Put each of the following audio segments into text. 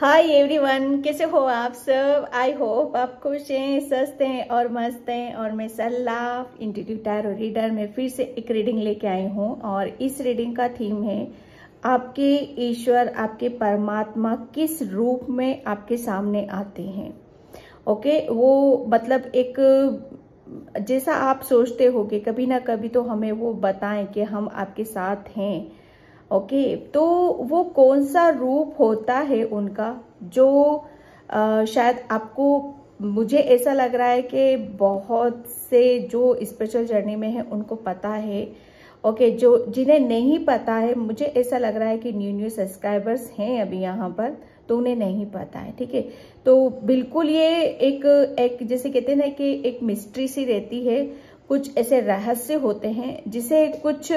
Hi everyone, कैसे हो आप सब। आई होप आप खुश हैं, स्वस्थ हैं और मस्त हैं। और मैं सल्लाह इंट्यूटिव टैरो रीडर में फिर से एक रीडिंग लेके आई हूँ। और इस रीडिंग का थीम है आपके ईश्वर, आपके परमात्मा किस रूप में आपके सामने आते हैं। ओके, वो मतलब एक जैसा आप सोचते हो कि कभी ना कभी तो हमें वो बताएं कि हम आपके साथ हैं। ओके, तो वो कौन सा रूप होता है उनका जो शायद आपको, मुझे ऐसा लग रहा है कि बहुत से जो स्पिरिचुअल जर्नी में है उनको पता है। ओके, जो जिन्हें नहीं पता है, मुझे ऐसा लग रहा है कि न्यू सब्सक्राइबर्स हैं अभी यहाँ पर, तो उन्हें नहीं पता है। ठीक है, तो बिल्कुल ये एक जैसे कहते हैं ना कि एक मिस्ट्री सी रहती है। कुछ ऐसे रहस्य होते हैं जिसे कुछ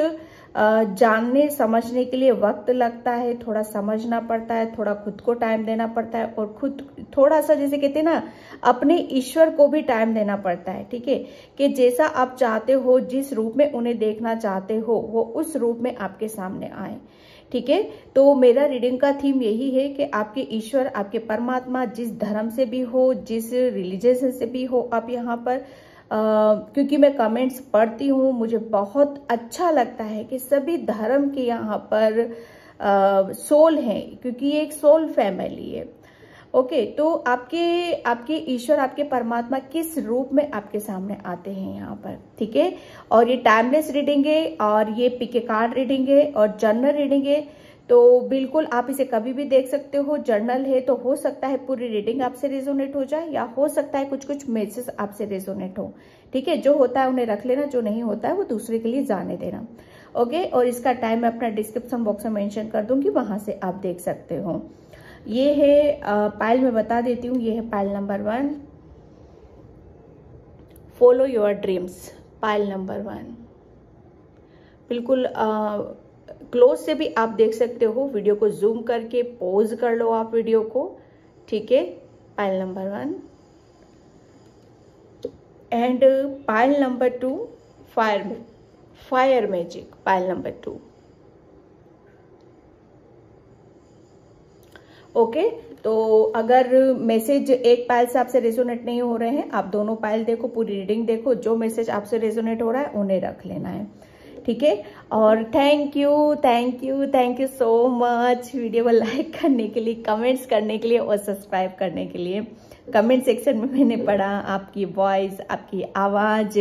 जानने समझने के लिए वक्त लगता है, थोड़ा समझना पड़ता है, थोड़ा खुद को टाइम देना पड़ता है और खुद थोड़ा सा जैसे कहते हैं ना अपने ईश्वर को भी टाइम देना पड़ता है। ठीक है, कि जैसा आप चाहते हो, जिस रूप में उन्हें देखना चाहते हो, वो उस रूप में आपके सामने आए। ठीक है, तो मेरा रीडिंग का थीम यही है कि आपके ईश्वर, आपके परमात्मा जिस धर्म से भी हो, जिस रिलीजन से भी हो, आप यहाँ पर क्योंकि मैं कमेंट्स पढ़ती हूँ, मुझे बहुत अच्छा लगता है कि सभी धर्म के यहाँ पर सोल हैं, क्योंकि ये एक सोल फैमिली है। ओके, तो आपके ईश्वर, आपके परमात्मा किस रूप में आपके सामने आते हैं यहाँ पर। ठीक है, और ये टाइमलेस रीडिंग है और ये पिक ए कार्ड रीडिंग है और जर्नल रीडिंग है। तो बिल्कुल आप इसे कभी भी देख सकते हो। जर्नल है तो हो सकता है पूरी रीडिंग आपसे रेजोनेट हो जाए, या हो सकता है कुछ कुछ मैसेज आपसे रेजोनेट हो। ठीक है, जो होता है उन्हें रख लेना, जो नहीं होता है वो दूसरे के लिए जाने देना। ओके, और इसका टाइम मैं अपना डिस्क्रिप्शन बॉक्स में मेंशन कर दूंगी, वहां से आप देख सकते हो। ये है पाइल, मैं बता देती हूँ, ये है pile number 1, follow your dreams. Pile number 1 बिल्कुल क्लोज से भी आप देख सकते हो, वीडियो को जूम करके पॉज कर लो आप वीडियो को। ठीक है, pile number 1 and pile number 2, fire magic. Pile number 2। Okay, तो अगर मैसेज एक पाइल से आपसे रेजोनेट नहीं हो रहे हैं, आप दोनों पाइल देखो, पूरी रीडिंग देखो, जो मैसेज आपसे रेजोनेट हो रहा है उन्हें रख लेना है। ठीक है, और thank you so much video को लाइक करने के लिए, कमेंट्स करने के लिए और सब्सक्राइब करने के लिए। कमेंट सेक्शन में मैंने पढ़ा आपकी वॉइस, आपकी आवाज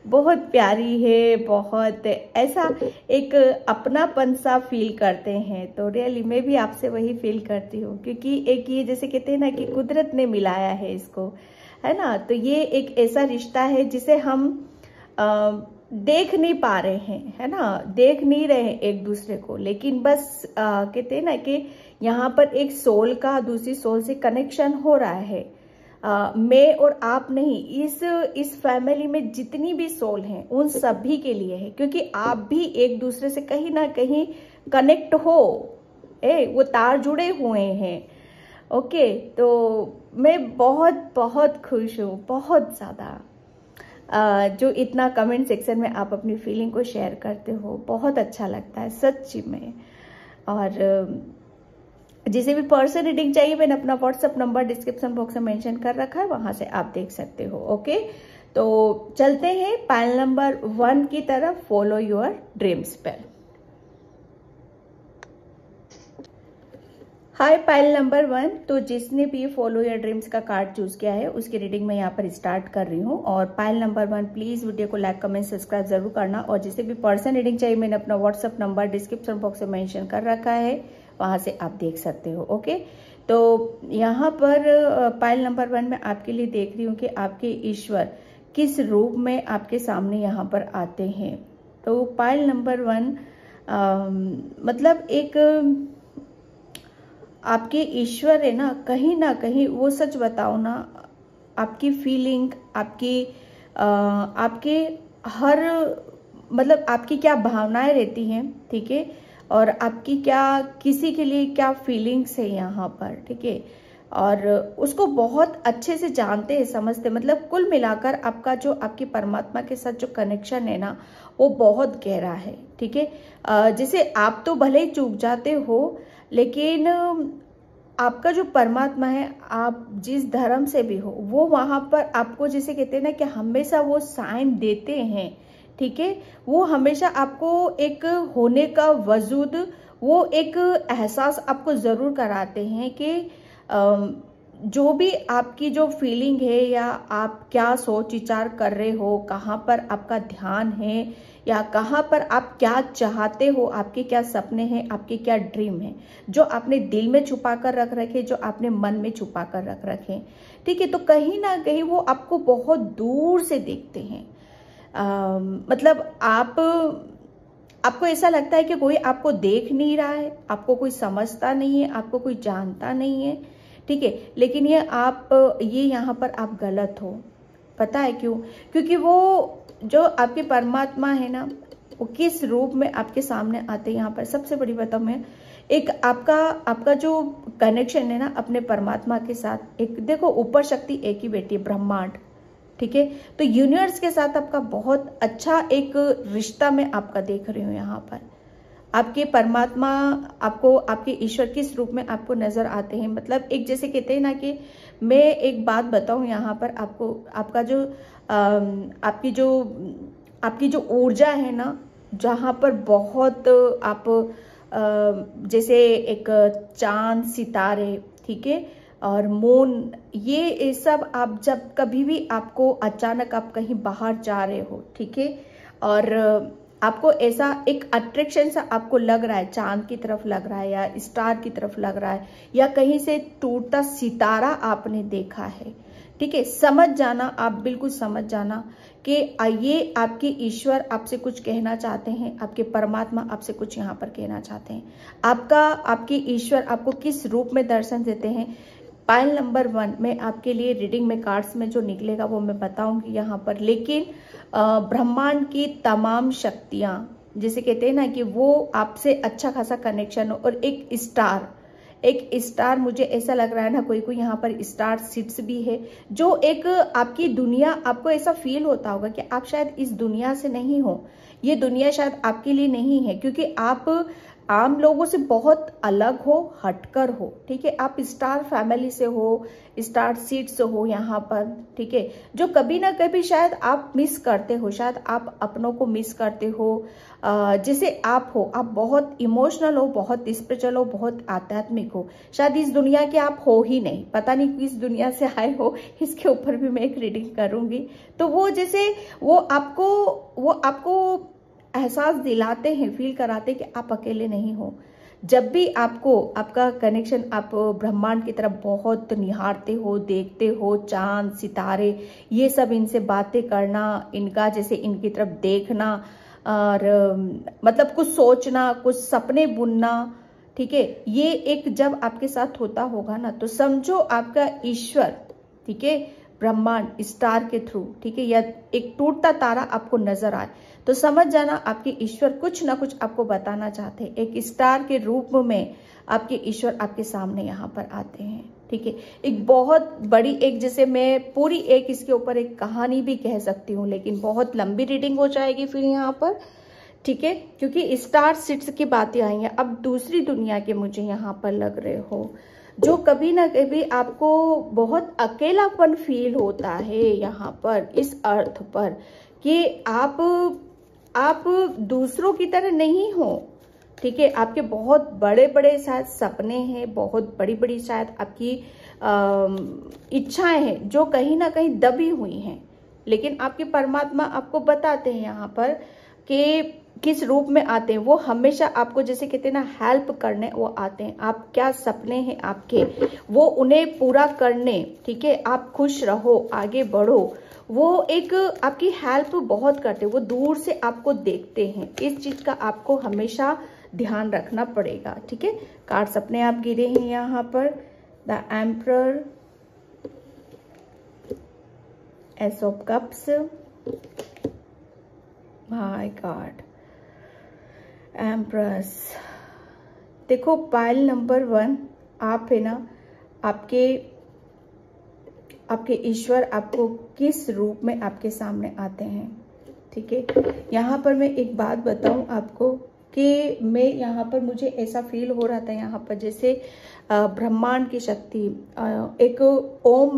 बहुत प्यारी है, बहुत ऐसा एक अपनापन सा फील करते हैं। तो रियली मैं भी आपसे वही फील करती हूँ, क्योंकि एक ये जैसे कहते हैं ना कि कुदरत ने मिलाया है इसको, है ना। तो ये एक ऐसा रिश्ता है जिसे हम देख नहीं पा रहे हैं, है ना, देख नहीं रहे हैं एक दूसरे को, लेकिन बस कहते हैं ना कि यहाँ पर एक सोल का दूसरी सोल से कनेक्शन हो रहा है। मैं और आप नहीं, इस फैमिली में जितनी भी सोल हैं उन सभी के लिए है, क्योंकि आप भी एक दूसरे से कहीं ना कहीं कनेक्ट हो, वो तार जुड़े हुए हैं। ओके, तो मैं बहुत बहुत खुश हूँ, बहुत ज़्यादा। जो इतना कमेंट सेक्शन में आप अपनी फीलिंग को शेयर करते हो, बहुत अच्छा लगता है सच्ची में। और जिसे भी पर्सन रीडिंग चाहिए, मैंने अपना व्हाट्सएप नंबर डिस्क्रिप्शन बॉक्स में मेंशन कर रखा है, वहां से आप देख सकते हो। ओके, तो चलते हैं पाइल नंबर 1 की तरफ, फॉलो योर ड्रीम्स पर। हाय पाइल नंबर 1, तो जिसने भी फॉलो योर ड्रीम्स का कार्ड चूज किया है उसकी रीडिंग मैं यहाँ पर स्टार्ट कर रही हूँ। और पाइल नंबर 1 प्लीज वीडियो को लाइक कमेंट सब्सक्राइब जरूर करना। और जिसे भी पर्सन रीडिंग चाहिए, मैंने अपना व्हाट्सएप नंबर डिस्क्रिप्शन बॉक्स में मेंशन कर रखा है, वहां से आप देख सकते हो। ओके, तो यहाँ पर पाइल नंबर 1 में आपके लिए देख रही हूँ कि आपके ईश्वर किस रूप में आपके सामने यहाँ पर आते हैं। तो पाइल नंबर 1 मतलब एक आपके ईश्वर है ना कहीं वो सच बताओ ना, आपकी फीलिंग, आपके हर मतलब आपकी क्या भावनाएं रहती हैं। ठीक है, और आपकी क्या किसी के लिए क्या फीलिंग्स है यहाँ पर। ठीक है, और उसको बहुत अच्छे से जानते हैं, समझते, मतलब कुल मिलाकर आपका जो आपकी परमात्मा के साथ जो कनेक्शन है ना, वो बहुत गहरा है। ठीक है, जैसे आप तो भले ही चूक जाते हो, लेकिन आपका जो परमात्मा है, आप जिस धर्म से भी हो, वो वहां पर आपको जैसे कहते हैं ना कि हमेशा वो साइन देते हैं, ठीक है। वो हमेशा आपको एक होने का वजूद, वो एक एहसास आपको जरूर कराते हैं कि जो भी आपकी जो फीलिंग है या आप क्या सोच विचार कर रहे हो, कहाँ पर आपका ध्यान है या कहाँ पर आप क्या चाहते हो, आपके क्या सपने हैं, आपके क्या ड्रीम है, जो आपने दिल में छुपा कर रख रखे, जो आपने मन में छुपा कर रख रखे, ठीक है। तो कहीं ना कहीं वो आपको बहुत दूर से देखते हैं। मतलब आपको ऐसा लगता है कि कोई आपको देख नहीं रहा है, आपको कोई समझता नहीं है, आपको कोई जानता नहीं है, ठीक है। लेकिन ये यहाँ पर आप गलत हो। पता है क्यों? क्योंकि वो जो आपके परमात्मा है ना, वो किस रूप में आपके सामने आते हैं यहाँ पर। सबसे बड़ी बताऊं मैं, एक आपका जो कनेक्शन है ना अपने परमात्मा के साथ, एक देखो ऊपर शक्ति एक ही बैठी है, ब्रह्मांड, ठीक है। तो यूनिवर्स के साथ आपका बहुत अच्छा एक रिश्ता मैं आपका देख रही हूँ यहाँ पर। आपके परमात्मा आपको, आपके ईश्वर किस रूप में आपको नजर आते हैं। मतलब एक जैसे कहते हैं ना कि मैं एक बात बताऊं यहाँ पर आपको, आपका जो आपकी जो ऊर्जा है ना, जहाँ पर बहुत आप जैसे एक चांद, सितारे, ठीक है, और मून, ये सब आप जब कभी भी आपको अचानक आप कहीं बाहर जा रहे हो, ठीक है, और आपको ऐसा एक अट्रैक्शन सा आपको लग रहा है, चांद की तरफ लग रहा है या स्टार की तरफ लग रहा है या कहीं से टूटता सितारा आपने देखा है, ठीक है, समझ जाना, आप बिल्कुल समझ जाना कि ये आपके ईश्वर आपसे कुछ कहना चाहते हैं, आपके परमात्मा आपसे कुछ यहाँ पर कहना चाहते हैं। आपके ईश्वर आपको किस रूप में दर्शन देते हैं। पायल नंबर 1 में आपके लिए रीडिंग में कार्ड्स में जो निकलेगा वो मैं बताऊंगी यहाँ पर। लेकिन ब्रह्मांड की तमाम शक्तियां, जैसे कहते हैं ना कि वो आपसे अच्छा खासा कनेक्शन हो, और एक स्टार मुझे ऐसा लग रहा है ना, कोई यहाँ पर स्टार सीड्स भी है, जो एक आपकी दुनिया, आपको ऐसा फील होता होगा कि आप शायद इस दुनिया से नहीं हो, ये दुनिया शायद आपके लिए नहीं है, क्योंकि आप आम लोगों से बहुत अलग हो, हटकर हो, ठीक है। आप स्टार फैमिली से हो, स्टार सीड से हो यहाँ पर, ठीक है, जो कभी ना कभी शायद आप मिस करते हो, शायद आप अपनों को मिस करते हो। जैसे आप हो, आप बहुत इमोशनल हो, बहुत स्पिरिचुअल हो, बहुत आध्यात्मिक हो, शायद इस दुनिया के आप हो ही नहीं, पता नहीं किस दुनिया से आए हो, इसके ऊपर भी मैं एक रीडिंग करूंगी। तो वो जैसे वो आपको एहसास दिलाते हैं, फील कराते हैं कि आप अकेले नहीं हो। जब भी आपको आपका कनेक्शन, आप ब्रह्मांड की तरफ बहुत निहारते हो, देखते हो, चांद, सितारे, ये सब, इनसे बातें करना, इनका जैसे इनकी तरफ देखना, और मतलब कुछ सोचना, कुछ सपने बुनना, ठीक है, ये एक जब आपके साथ होता होगा ना, तो समझो आपका ईश्वर, ठीक है, ब्रह्मांड स्टार के थ्रू, ठीक है, या एक टूटता तारा आपको नजर आए, तो समझ जाना आपके ईश्वर कुछ ना कुछ आपको बताना चाहते हैं। एक स्टार के रूप में आपके ईश्वर आपके सामने यहाँ पर आते हैं, ठीक है। एक बहुत बड़ी, एक जैसे मैं पूरी एक इसके ऊपर एक कहानी भी कह सकती हूँ, लेकिन बहुत लंबी रीडिंग हो जाएगी फिर यहाँ पर, ठीक है, क्योंकि स्टार सीड्स की बातें आई हैं। अब दूसरी दुनिया के मुझे यहाँ पर लग रहे हो, जो कभी ना कभी आपको बहुत अकेलापन फील होता है यहाँ पर, इस अर्थ पर, कि आप दूसरों की तरह नहीं हो, ठीक है। आपके बहुत बड़े बड़े शायद सपने हैं, बहुत बड़ी बड़ी शायद आपकी इच्छाएं हैं, जो कहीं ना कहीं दबी हुई हैं, लेकिन आपके परमात्मा आपको बताते हैं यहाँ पर कि किस रूप में आते हैं। वो हमेशा आपको जैसे कहते हैं ना, हेल्प करने वो आते हैं। आप क्या सपने हैं आपके, वो उन्हें पूरा करने, ठीक है, आप खुश रहो, आगे बढ़ो, वो एक आपकी हेल्प बहुत करते हैं, वो दूर से आपको देखते हैं। इस चीज का आपको हमेशा ध्यान रखना पड़ेगा, ठीक है। कार्ड्स अपने आप गिरे हैं यहाँ पर। The emperor, S of cups, my God, empress. देखो पाइल नंबर 1, आप है ना, आपके ईश्वर आपको किस रूप में आपके सामने आते हैं, ठीक है। यहाँ पर मैं एक बात बताऊं आपको, कि मैं यहाँ पर मुझे ऐसा फील हो रहा था यहाँ पर जैसे ब्रह्मांड की शक्ति एक ओम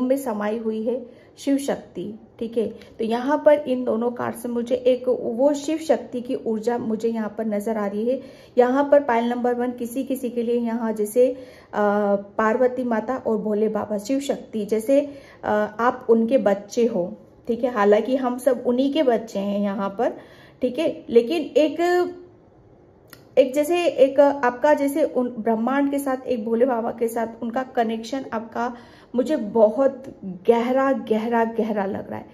में समाई हुई है, शिव शक्ति। ठीक है, तो यहाँ पर इन दोनों कार्ड से मुझे एक वो शिव शक्ति की ऊर्जा मुझे यहाँ पर नजर आ रही है। यहाँ पर पाइल नंबर 1 किसी किसी के लिए यहाँ जैसे पार्वती माता और भोले बाबा, शिव शक्ति, जैसे आप उनके बच्चे हो। ठीक है, हालांकि हम सब उन्हीं के बच्चे हैं यहाँ पर। ठीक है, लेकिन एक जैसे एक आपका जैसे उन ब्रह्मांड के साथ, एक भोले बाबा के साथ उनका कनेक्शन आपका मुझे बहुत गहरा गहरा गहरा लग रहा है।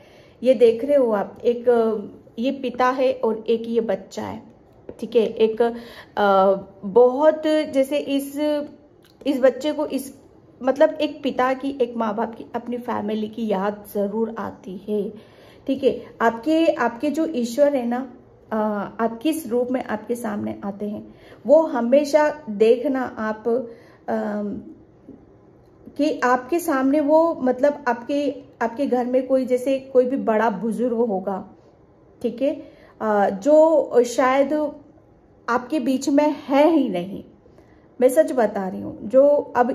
ये देख रहे हो आप, एक ये पिता है और एक ये बच्चा है। ठीक है, एक बहुत जैसे इस बच्चे को इस मतलब एक पिता की, एक माँ बाप की, अपनी फैमिली की याद जरूर आती है। ठीक है, आपके जो ईश्वर है ना, आप किस रूप में आपके सामने आते हैं, वो हमेशा देखना आप कि आपके सामने वो मतलब आपके घर में कोई जैसे कोई भी बड़ा बुजुर्ग होगा। ठीक है, जो शायद आपके बीच में है ही नहीं, मैं सच बता रही हूँ। जो अब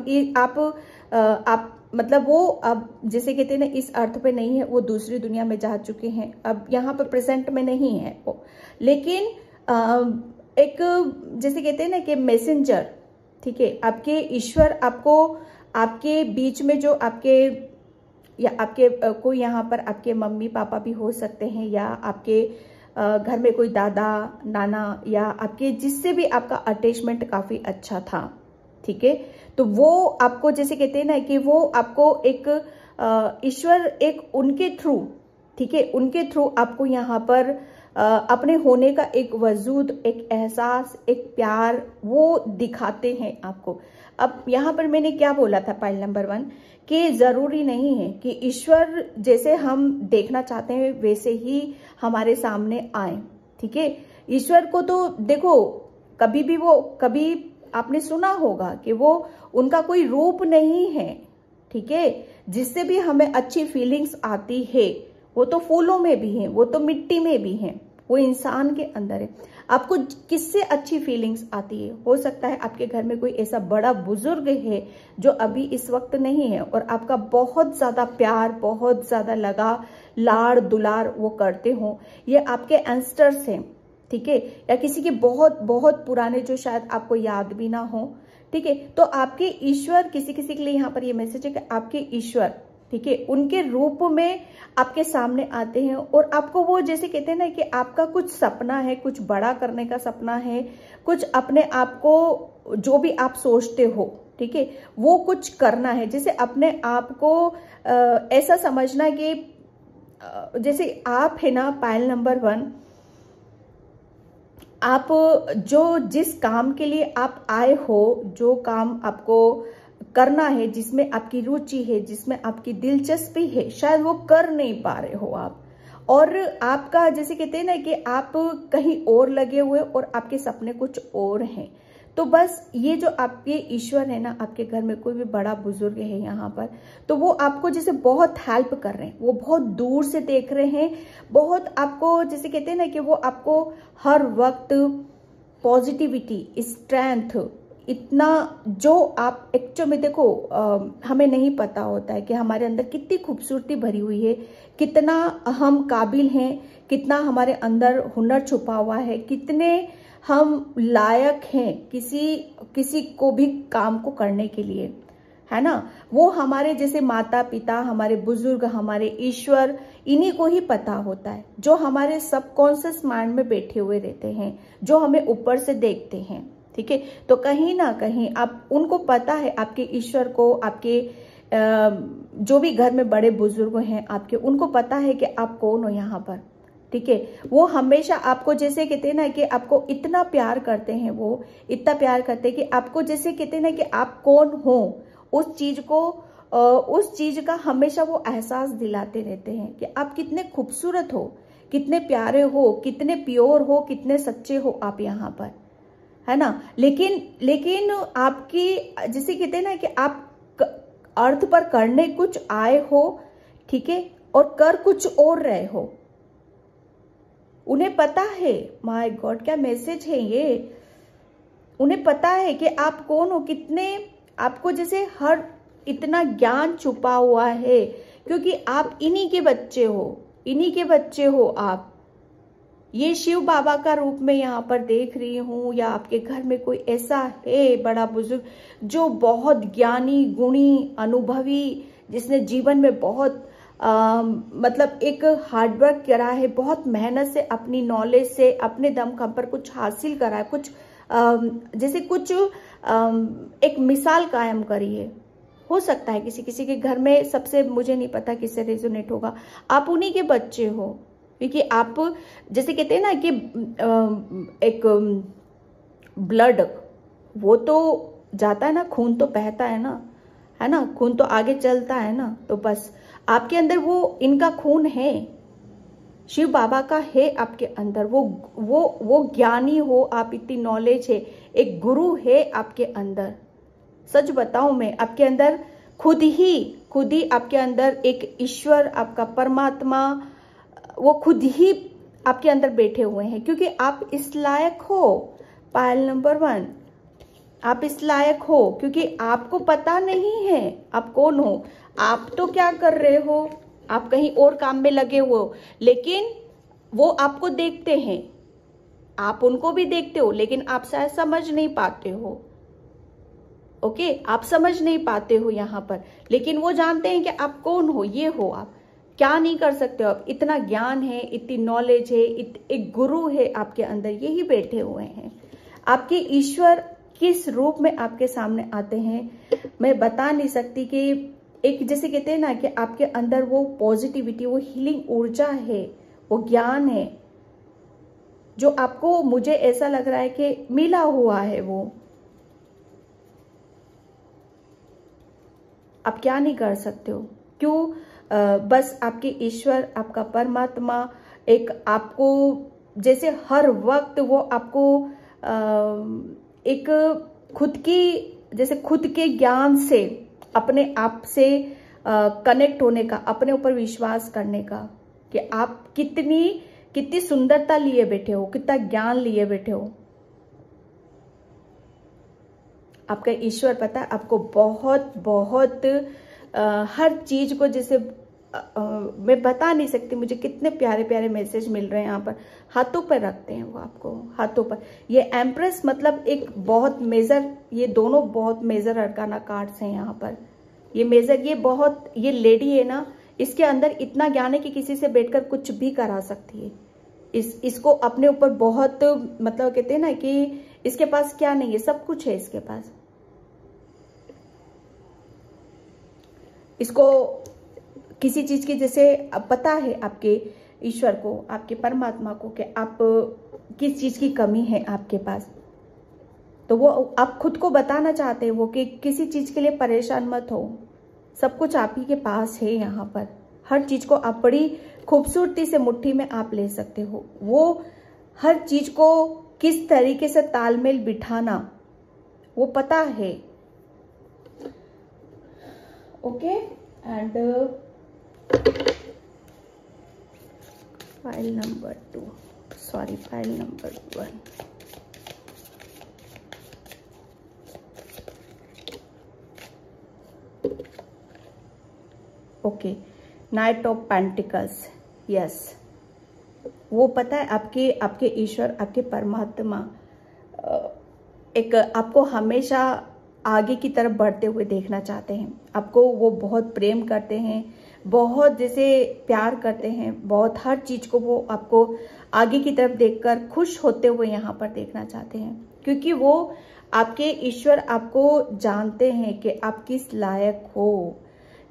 आप मतलब वो अब जैसे कहते हैं ना, इस अर्थ पे नहीं है, वो दूसरी दुनिया में जा चुके हैं, अब यहाँ पे प्रेजेंट में नहीं है वो। लेकिन एक जैसे कहते हैं ना कि मैसेंजर, ठीक है, आपके ईश्वर आपको आपके बीच में जो आपके कोई यहाँ पर आपके मम्मी पापा भी हो सकते हैं, या आपके घर में कोई दादा नाना, या आपके जिससे भी आपका अटैचमेंट काफी अच्छा था। ठीक है, तो वो आपको जैसे कहते हैं ना कि वो आपको एक ईश्वर एक उनके थ्रू, ठीक है, उनके थ्रू आपको यहाँ पर अपने होने का एक वजूद, एक एहसास, एक प्यार वो दिखाते हैं आपको। अब यहाँ पर मैंने क्या बोला था पाइल नंबर 1 कि जरूरी नहीं है कि ईश्वर जैसे हम देखना चाहते हैं वैसे ही हमारे सामने आए। ठीक है, ईश्वर को तो देखो कभी आपने सुना होगा कि वो उनका कोई रूप नहीं है। ठीक है, जिससे भी हमें अच्छी फीलिंग्स आती है, वो तो फूलों में भी है, वो तो मिट्टी में भी है, वो इंसान के अंदर है। आपको किससे अच्छी फीलिंग्स आती है? हो सकता है आपके घर में कोई ऐसा बड़ा बुजुर्ग है जो अभी इस वक्त नहीं है और आपका बहुत ज्यादा प्यार, बहुत ज्यादा लाड़ दुलार वो करते हो। ये आपके एंसेस्टर्स हैं। ठीक है, या किसी के बहुत बहुत पुराने जो शायद आपको याद भी ना हो। ठीक है, तो आपके ईश्वर किसी किसी के लिए यहाँ पर ये मैसेज है कि आपके ईश्वर, ठीक है, उनके रूप में आपके सामने आते हैं और आपको वो जैसे कहते हैं ना कि आपका कुछ सपना है, कुछ बड़ा करने का सपना है, कुछ अपने आप को जो भी आप सोचते हो, ठीक है, वो कुछ करना है। जैसे अपने आप को ऐसा समझना कि जैसे आप है ना पाइल नंबर 1, आप जिस काम के लिए आप आए हो, जो काम आपको करना है, जिसमें आपकी रुचि है, जिसमें आपकी दिलचस्पी है, शायद वो कर नहीं पा रहे हो आप, और आपका जैसे कहते हैं ना कि आप कहीं और लगे हुए और आपके सपने कुछ और हैं। तो बस ये जो आपके ईश्वर है ना, आपके घर में कोई भी बड़ा बुजुर्ग है यहाँ पर, तो वो आपको जैसे बहुत हेल्प कर रहे हैं, वो बहुत दूर से देख रहे हैं, बहुत आपको जैसे कहते हैं ना कि वो आपको हर वक्त पॉजिटिविटी, स्ट्रेंथ, इतना जो आप एक्चुअल में देखो हमें नहीं पता होता है कि हमारे अंदर कितनी खूबसूरती भरी हुई है, कितना हम काबिल हैं, कितना हमारे अंदर हुनर छुपा हुआ है, कितने हम लायक हैं किसी को भी काम को करने के लिए, है ना। वो हमारे जैसे माता पिता, हमारे बुजुर्ग, हमारे ईश्वर, इन्हीं को ही पता होता है, जो हमारे सबकॉन्शियस माइंड में बैठे हुए रहते हैं, जो हमें ऊपर से देखते हैं। ठीक है, तो कहीं ना कहीं आप उनको पता है, आपके ईश्वर को, आपके जो भी घर में बड़े बुजुर्ग हैं आपके, उनको पता है कि आप कौन हो यहाँ पर। ठीक है, वो हमेशा आपको जैसे कहते हैं ना कि आपको इतना प्यार करते हैं, वो इतना प्यार करते हैं कि आपको जैसे कहते हैं ना कि आप कौन हो, उस चीज का हमेशा वो एहसास दिलाते रहते हैं कि आप कितने खूबसूरत हो, कितने प्यारे हो, कितने प्योर हो, कितने सच्चे हो आप यहाँ पर, है ना। लेकिन आपकी जैसे कहते हैं ना कि आप अर्थ पर करने कुछ आए हो, ठीक है, और कर कुछ और रहे हो। उन्हें पता है, माय गॉड क्या मैसेज है ये, उन्हें पता है कि आप कौन हो, कितने आपको जैसे हर इतना ज्ञान छुपा हुआ है, क्योंकि आप इन्हीं के बच्चे हो, इन्हीं के बच्चे हो आप। ये शिव बाबा का रूप में यहाँ पर देख रही हूँ, या आपके घर में कोई ऐसा है बड़ा बुजुर्ग जो बहुत ज्ञानी, गुणी, अनुभवी, जिसने जीवन में बहुत मतलब एक हार्डवर्क करा है, बहुत मेहनत से, अपनी नॉलेज से, अपने दमखम पर कुछ हासिल करा है, कुछ जैसे कुछ एक मिसाल कायम करी है। हो सकता है किसी किसी के घर में, सबसे मुझे नहीं पता किससे रेजोनेट होगा, आप उन्हीं के बच्चे हो, क्योंकि आप जैसे कहते हैं ना कि एक ब्लड वो तो जाता है ना, खून तो बहता है ना, खून तो आगे चलता है ना, तो बस आपके अंदर वो इनका खून है, शिव बाबा का है आपके अंदर, वो ज्ञानी हो आप, इतनी नॉलेज है, एक गुरु है आपके अंदर। सच बताऊं मैं, आपके अंदर खुद ही आपके अंदर एक ईश्वर, आपका परमात्मा, वो खुद ही आपके अंदर बैठे हुए हैं, क्योंकि आप इस लायक हो। पायल नंबर 1, आप इस लायक हो, क्योंकि आपको पता नहीं है आप कौन हो। आप तो क्या कर रहे हो, आप कहीं और काम में लगे हो, लेकिन वो आपको देखते हैं, आप उनको भी देखते हो, लेकिन आप शायद समझ नहीं पाते हो। ओके, आप समझ नहीं पाते हो यहाँ पर, लेकिन वो जानते हैं कि आप कौन हो, ये हो आप, क्या नहीं कर सकते हो आप, इतना ज्ञान है, इतनी नॉलेज है, एक गुरु है आपके अंदर, यही बैठे हुए हैं। आपके ईश्वर किस रूप में आपके सामने आते हैं मैं बता नहीं सकती, कि एक जैसे कहते हैं ना कि आपके अंदर वो पॉजिटिविटी, वो हीलिंग ऊर्जा है, वो ज्ञान है, जो आपको, मुझे ऐसा लग रहा है कि मिला हुआ है। वो आप क्या नहीं कर सकते हो, क्यों? बस आपके ईश्वर, आपका परमात्मा एक आपको जैसे हर वक्त वो आपको एक खुद की, जैसे खुद के ज्ञान से, अपने आप से कनेक्ट होने का, अपने ऊपर विश्वास करने का, कि आप कितनी सुंदरता लिए बैठे हो, कितना ज्ञान लिए बैठे हो। आपका ईश्वर पता है आपको बहुत बहुत हर चीज को, जैसे मैं बता नहीं सकती, मुझे कितने प्यारे प्यारे मैसेज मिल रहे हैं यहाँ पर, हाथों पर रखते हैं वो आपको, हाथों पर। ये एम्प्रेस मतलब एक बहुत मेजर, ये दोनों बहुत मेजर अरकाना कार्ड्स हैं यहाँ पर। ये मेजर, ये लेडी है ना, इसके अंदर इतना ज्ञान है कि किसी से बैठकर कुछ भी करा सकती है। इसको अपने ऊपर बहुत, मतलब कहते हैं ना कि इसके पास क्या नहीं है, सब कुछ है इसके पास। इसको किसी चीज की, जैसे पता है आपके ईश्वर को, आपके परमात्मा को, कि आप किस चीज की कमी है आपके पास, तो वो आप खुद को बताना चाहते हैं वो, कि किसी चीज के लिए परेशान मत हो, सब कुछ आप ही के पास है। यहाँ पर हर चीज को आप बड़ी खूबसूरती से मुट्ठी में आप ले सकते हो। वो हर चीज को किस तरीके से तालमेल बिठाना, वो पता है। Okay, and file number 2, sorry, file number 1। Okay, night of pentacles, yes, वो पता है आपके ईश्वर, आपके परमात्मा एक आपको हमेशा आगे की तरफ बढ़ते हुए देखना चाहते हैं। आपको वो बहुत प्रेम करते हैं, बहुत जैसे प्यार करते हैं, बहुत हर चीज को वो आपको आगे की तरफ देखकर खुश होते हुए यहाँ पर देखना चाहते हैं, क्योंकि वो आपके ईश्वर आपको जानते हैं कि आप किस लायक हो।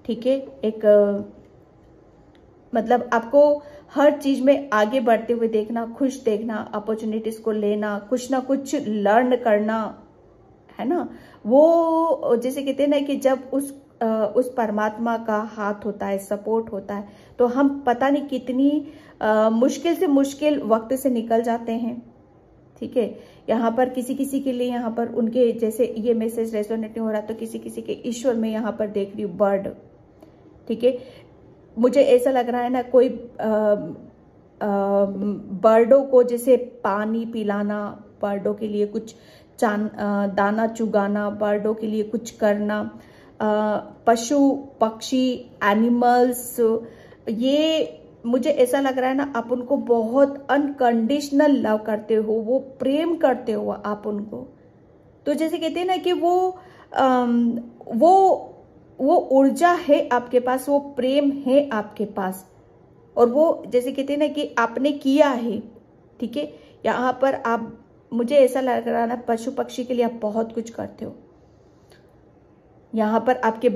ठीक है, एक मतलब आपको हर चीज में आगे बढ़ते हुए देखना, खुश देखना, अपॉर्चुनिटीज को लेना, कुछ ना कुछ लर्न करना, है ना। वो जैसे कहते हैं ना कि जब उस परमात्मा का हाथ होता है, सपोर्ट होता है, तो हम पता नहीं कितनी मुश्किल से मुश्किल वक्त से निकल जाते हैं। ठीक है, यहाँ पर किसी किसी के लिए, यहाँ पर उनके जैसे ये मैसेज रेजोनेट नहीं हो रहा, तो किसी किसी के ईश्वर में यहाँ पर देख रही हूँ बर्ड। ठीक है, मुझे ऐसा लग रहा है ना, कोई बर्डों को जैसे पानी पिलाना, बर्डों के लिए कुछ दाना चुगाना, बर्डों के लिए कुछ करना, पशु पक्षी एनिमल्स, ये मुझे ऐसा लग रहा है ना आप उनको बहुत अनकंडीशनल लव करते हो, वो प्रेम करते हो आप उनको। तो जैसे कहते हैं ना कि वो ऊर्जा है आपके पास, वो प्रेम है आपके पास, और वो जैसे कहते हैं ना कि आपने किया है, ठीक है। यहाँ पर आप, मुझे ऐसा लग रहा है ना पशु पक्षी के लिए आप बहुत कुछ करते हो। यहाँ पर आपके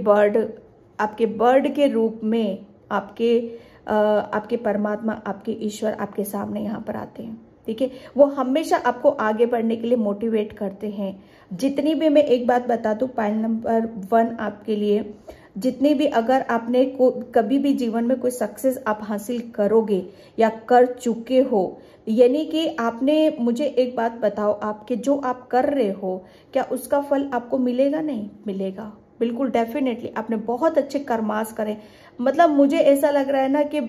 बर्ड के रूप में आपके परमात्मा, आपके ईश्वर आपके सामने यहाँ पर आते हैं, ठीक है। वो हमेशा आपको आगे बढ़ने के लिए मोटिवेट करते हैं। जितनी भी, मैं एक बात बता दूं, पॉइंट नंबर 1 आपके लिए, जितनी भी अगर आपने कभी भी जीवन में कोई सक्सेस आप हासिल करोगे या कर चुके हो, यानी कि आपने, मुझे एक बात बताओ, आपके जो आप कर रहे हो क्या उसका फल आपको मिलेगा? नहीं मिलेगा, बिल्कुल डेफिनेटली। आपने बहुत अच्छे कर्मास करे, मतलब मुझे ऐसा लग रहा है ना कि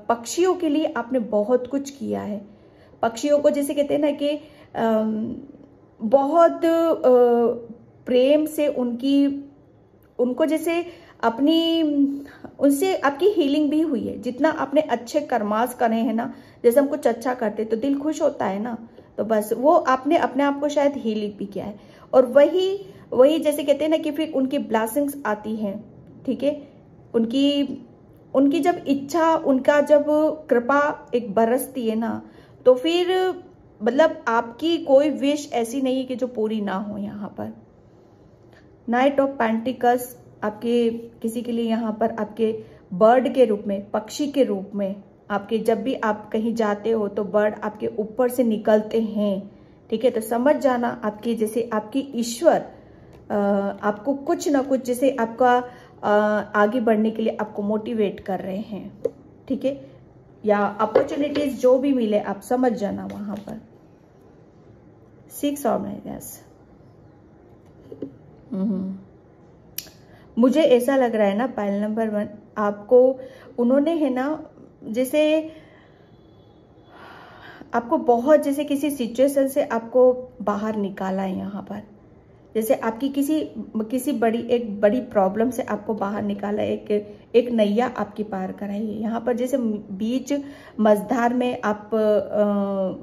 पक्षियों के लिए आपने बहुत कुछ किया है। पक्षियों को जैसे कहते हैं ना कि बहुत प्रेम से उनको जैसे उनसे आपकी हीलिंग भी हुई है। जितना आपने अच्छे कर्मास करे हैं ना, जैसे हम कुछ अच्छा करते तो दिल खुश होता है ना, तो बस वो आपने अपने आप को शायद हील भी किया है। और वही जैसे कहते हैं ना कि फिर उनकी ब्लेसिंग्स आती हैं, ठीक है। उनकी जब इच्छा, उनका जब कृपा एक बरसती है ना, तो फिर मतलब आपकी कोई विश ऐसी नहीं है कि जो पूरी ना हो। यहाँ पर नाइट ऑफ पेंटिकल्स आपके किसी के लिए यहाँ पर आपके बर्ड के रूप में, पक्षी के रूप में, आपके जब भी आप कहीं जाते हो तो बर्ड आपके ऊपर से निकलते हैं, ठीक है। तो समझ जाना आपकी, जैसे आपकी ईश्वर आपको कुछ ना कुछ, जैसे आपका आगे बढ़ने के लिए आपको मोटिवेट कर रहे हैं, ठीक है। या अपॉर्चुनिटीज जो भी मिले आप समझ जाना वहां पर। 6 और माइनस, मुझे ऐसा लग रहा है ना पाइल नंबर 1 आपको उन्होंने है ना, जैसे आपको बहुत, जैसे किसी सिचुएशन से आपको बाहर निकाला है। यहाँ पर जैसे आपकी किसी बड़ी प्रॉब्लम से आपको बाहर निकाला, एक नैया आपकी पार कराई है। यहाँ पर जैसे बीच मझधार में आप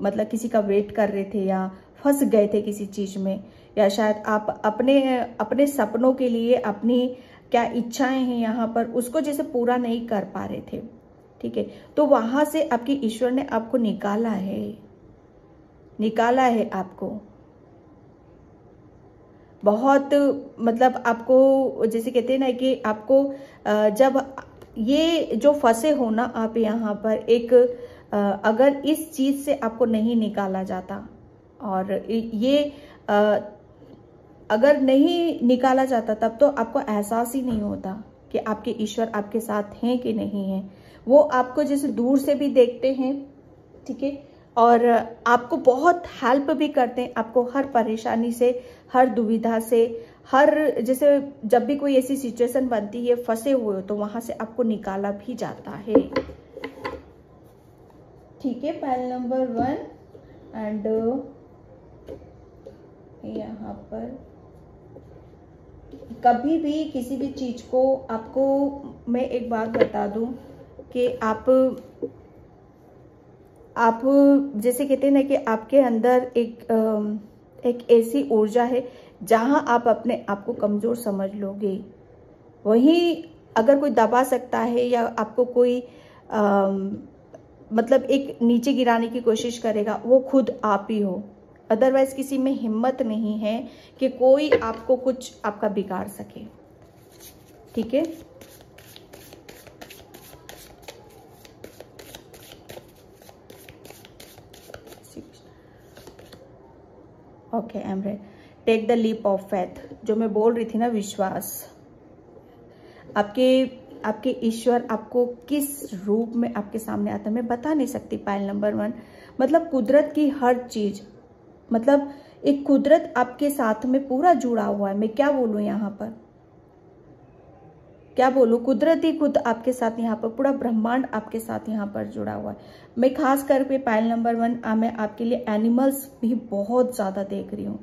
मतलब किसी का वेट कर रहे थे या फंस गए थे किसी चीज में, या शायद आप अपने सपनों के लिए, अपनी क्या इच्छाएं हैं यहाँ पर, उसको जैसे पूरा नहीं कर पा रहे थे, ठीक है। तो वहां से आपकी ईश्वर ने आपको निकाला है आपको बहुत, मतलब आपको जैसे कहते हैं ना कि आपको जब ये जो फंसे हो ना आप यहाँ पर, अगर इस चीज से आपको नहीं निकाला जाता, और ये अगर नहीं निकाला जाता तब तो आपको एहसास ही नहीं होता कि आपके ईश्वर आपके साथ हैं कि नहीं है। वो आपको जैसे दूर से भी देखते हैं, ठीक है, और आपको बहुत हेल्प भी करते हैं, आपको हर परेशानी से, हर दुविधा से, हर जैसे जब भी कोई ऐसी सिचुएशन बनती है फंसे हुए हो तो वहां से आपको निकाला भी जाता है, ठीक है। पाइल नंबर 1 एंड यहाँ पर कभी भी किसी भी चीज को आपको, मैं एक बात बता दूं कि आप जैसे कहते हैं ना कि आपके अंदर एक ऐसी ऊर्जा है जहां आप अपने आप को कमजोर समझ लोगे, वहीं अगर कोई दबा सकता है या आपको कोई मतलब एक नीचे गिराने की कोशिश करेगा, वो खुद आप ही हो। अदरवाइज किसी में हिम्मत नहीं है कि कोई आपको कुछ आपका बिगाड़ सके, ठीक है। Okay, I am ready. Take the leap of faith, जो मैं बोल रही थी ना, विश्वास। आपके ईश्वर आपको किस रूप में आपके सामने आता है मैं बता नहीं सकती। पाइल नंबर 1 मतलब कुदरत की हर चीज, मतलब एक कुदरत आपके साथ में पूरा जुड़ा हुआ है। मैं क्या बोलूं यहाँ पर, क्या बोलूं, कुदरती खुद आपके साथ यहाँ पर, पूरा ब्रह्मांड आपके साथ यहाँ पर जुड़ा हुआ है। मैं खास करके पाइल नंबर 1 मैं आपके लिए एनिमल्स भी बहुत ज्यादा देख रही हूँ,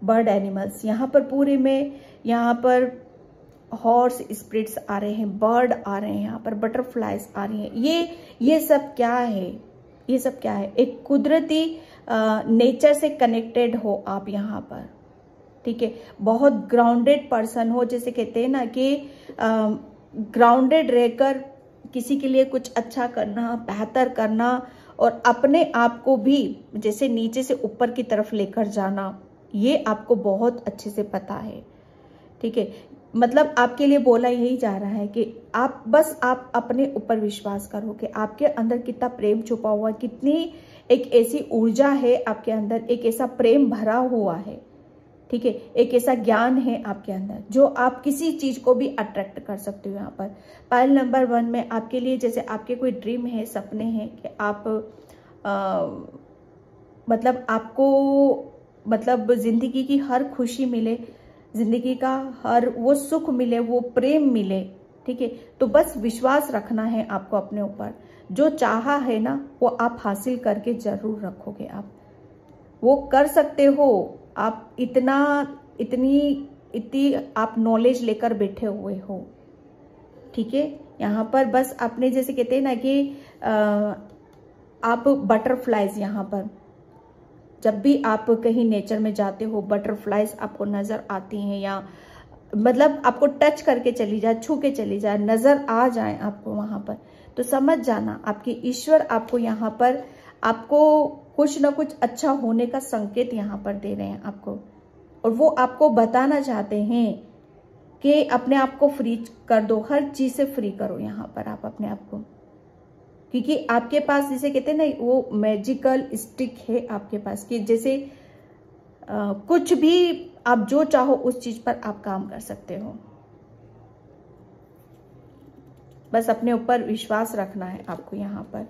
बर्ड एनिमल्स यहाँ पर पूरे में। यहाँ पर हॉर्स स्पिरिट्स आ रहे हैं, बर्ड आ रहे हैं, यहाँ पर बटरफ्लाइज आ रही हैं। ये सब क्या है, ये सब क्या है? एक कुदरती नेचर से कनेक्टेड हो आप यहाँ पर, ठीक है। बहुत ग्राउंडेड पर्सन हो, जैसे कहते हैं ना कि ग्राउंडेड रहकर किसी के लिए कुछ अच्छा करना, बेहतर करना और अपने आप को भी जैसे नीचे से ऊपर की तरफ लेकर जाना, ये आपको बहुत अच्छे से पता है, ठीक है। मतलब आपके लिए बोला यही जा रहा है कि आप अपने ऊपर विश्वास करो कि आपके अंदर कितना प्रेम छुपा हुआ है, कितनी एक ऐसी ऊर्जा है आपके अंदर, एक ऐसा प्रेम भरा हुआ है, ठीक है। एक ऐसा ज्ञान है आपके अंदर जो आप किसी चीज को भी अट्रैक्ट कर सकते हो। यहाँ पर पाइल नंबर 1 में आपके लिए जैसे आपके कोई ड्रीम है, सपने हैं कि आप मतलब आपको मतलब जिंदगी की हर खुशी मिले, जिंदगी का हर वो सुख मिले, वो प्रेम मिले, ठीक है। तो बस विश्वास रखना है आपको अपने ऊपर। जो चाहा है ना वो आप हासिल करके जरूर रखोगे, आप वो कर सकते हो। आप इतनी आप नॉलेज लेकर बैठे हुए हो, ठीक है। यहाँ पर बस आपने जैसे कहते हैं ना कि आप बटरफ्लाइज, यहाँ पर जब भी आप कहीं नेचर में जाते हो बटरफ्लाइज आपको नजर आती हैं, या मतलब आपको टच करके चली जाए, छू के चली जाए, नजर आ जाए आपको वहां पर, तो समझ जाना आपके ईश्वर आपको यहाँ पर आपको कुछ ना कुछ अच्छा होने का संकेत यहाँ पर दे रहे हैं आपको। और वो आपको बताना चाहते हैं कि अपने आप को फ्री कर दो, हर चीज से फ्री करो यहाँ पर आप अपने आप को, क्योंकि आपके पास जिसे कहते हैं ना वो मैजिकल स्टिक है आपके पास, कि जैसे कुछ भी आप जो चाहो उस चीज पर आप काम कर सकते हो। बस अपने ऊपर विश्वास रखना है आपको यहाँ पर।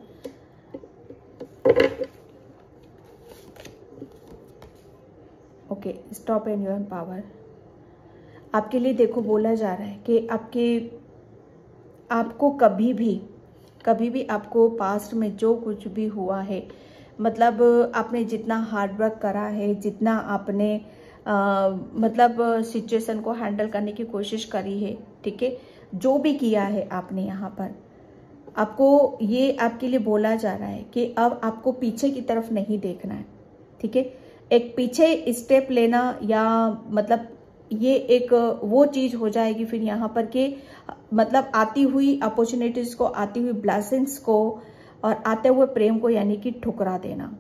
Okay, stop and your power. आपके लिए देखो बोला जा रहा है कि आपको कभी भी आपको पास्ट में जो कुछ भी हुआ है, मतलब आपने जितना हार्डवर्क करा है, जितना आपने मतलब सिचुएशन को हैंडल करने की कोशिश करी है, ठीक है, जो भी किया है आपने यहाँ पर, आपको ये आपके लिए बोला जा रहा है कि अब आपको पीछे की तरफ नहीं देखना है, ठीक है। एक पीछे स्टेप लेना या मतलब ये एक वो चीज हो जाएगी फिर यहाँ पर कि मतलब आती हुई अपॉर्चुनिटीज को, आती हुई ब्लेसिंग्स को और आते हुए प्रेम को यानी कि ठुकरा देना,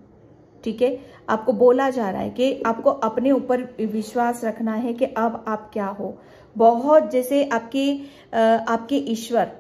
ठीक है। आपको बोला जा रहा है कि आपको अपने ऊपर विश्वास रखना है कि अब आप क्या हो, बहुत जैसे आपके ईश्वर,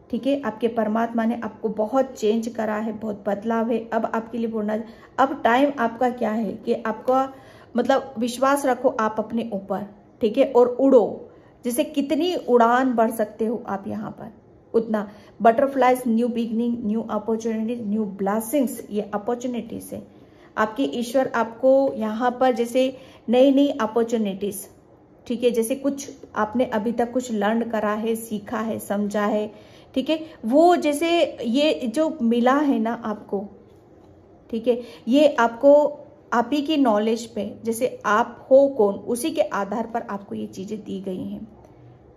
ठीक है, आपके परमात्मा ने आपको बहुत चेंज करा है, बहुत बदलाव है। अब आपके लिए बोलना, अब टाइम आपका क्या है कि आपका मतलब विश्वास रखो आप अपने ऊपर, ठीक है, और उड़ो। जैसे कितनी उड़ान बढ़ सकते हो आप यहाँ पर, उतना butterflies, new beginning, new opportunities, new blessings, ये अपॉर्चुनिटीज है आपके ईश्वर आपको यहाँ पर जैसे नई अपॉर्चुनिटीज, ठीक है, जैसे कुछ आपने अभी तक कुछ लर्न करा है, सीखा है, समझा है, ठीक है, वो जैसे ये जो मिला है ना आपको, ठीक है, ये आपको आप ही की नॉलेज पे, जैसे आप हो कौन उसी के आधार पर आपको ये चीजें दी गई हैं,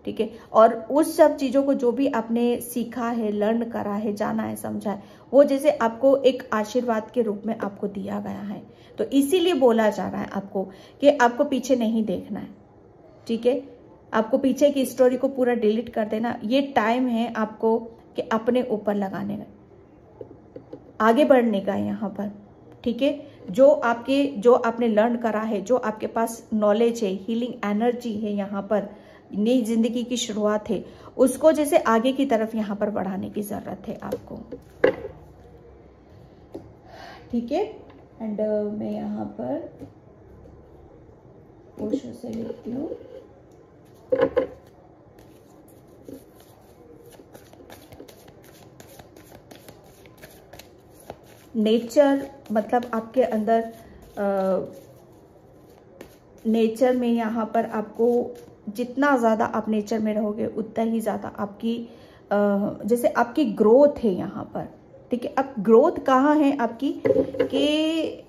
ठीक है। और उस सब चीजों को जो भी आपने सीखा है, लर्न करा है, जाना है, समझा है, वो जैसे आपको एक आशीर्वाद के रूप में आपको दिया गया है। तो इसीलिए बोला जा रहा है आपको कि आपको पीछे नहीं देखना है, ठीक है। आपको पीछे की स्टोरी को पूरा डिलीट कर देना। ये टाइम है आपको कि अपने ऊपर लगाने का, आगे बढ़ने का यहाँ पर, ठीक है। जो आपने लर्न करा है, जो आपके पास नॉलेज है, हीलिंग एनर्जी है, यहाँ पर नई जिंदगी की शुरुआत है, उसको जैसे आगे की तरफ यहाँ पर बढ़ाने की जरूरत है आपको, ठीक है। एंड मैं यहाँ पर ओशो से लेती हूँ। नेचर मतलब आपके अंदर नेचर में यहाँ पर आपको जितना ज़्यादा आप नेचर में रहोगे उतना ही ज़्यादा आपकी जैसे आपकी ग्रोथ है यहाँ पर, ठीक है। अब ग्रोथ कहाँ है आपकी, कि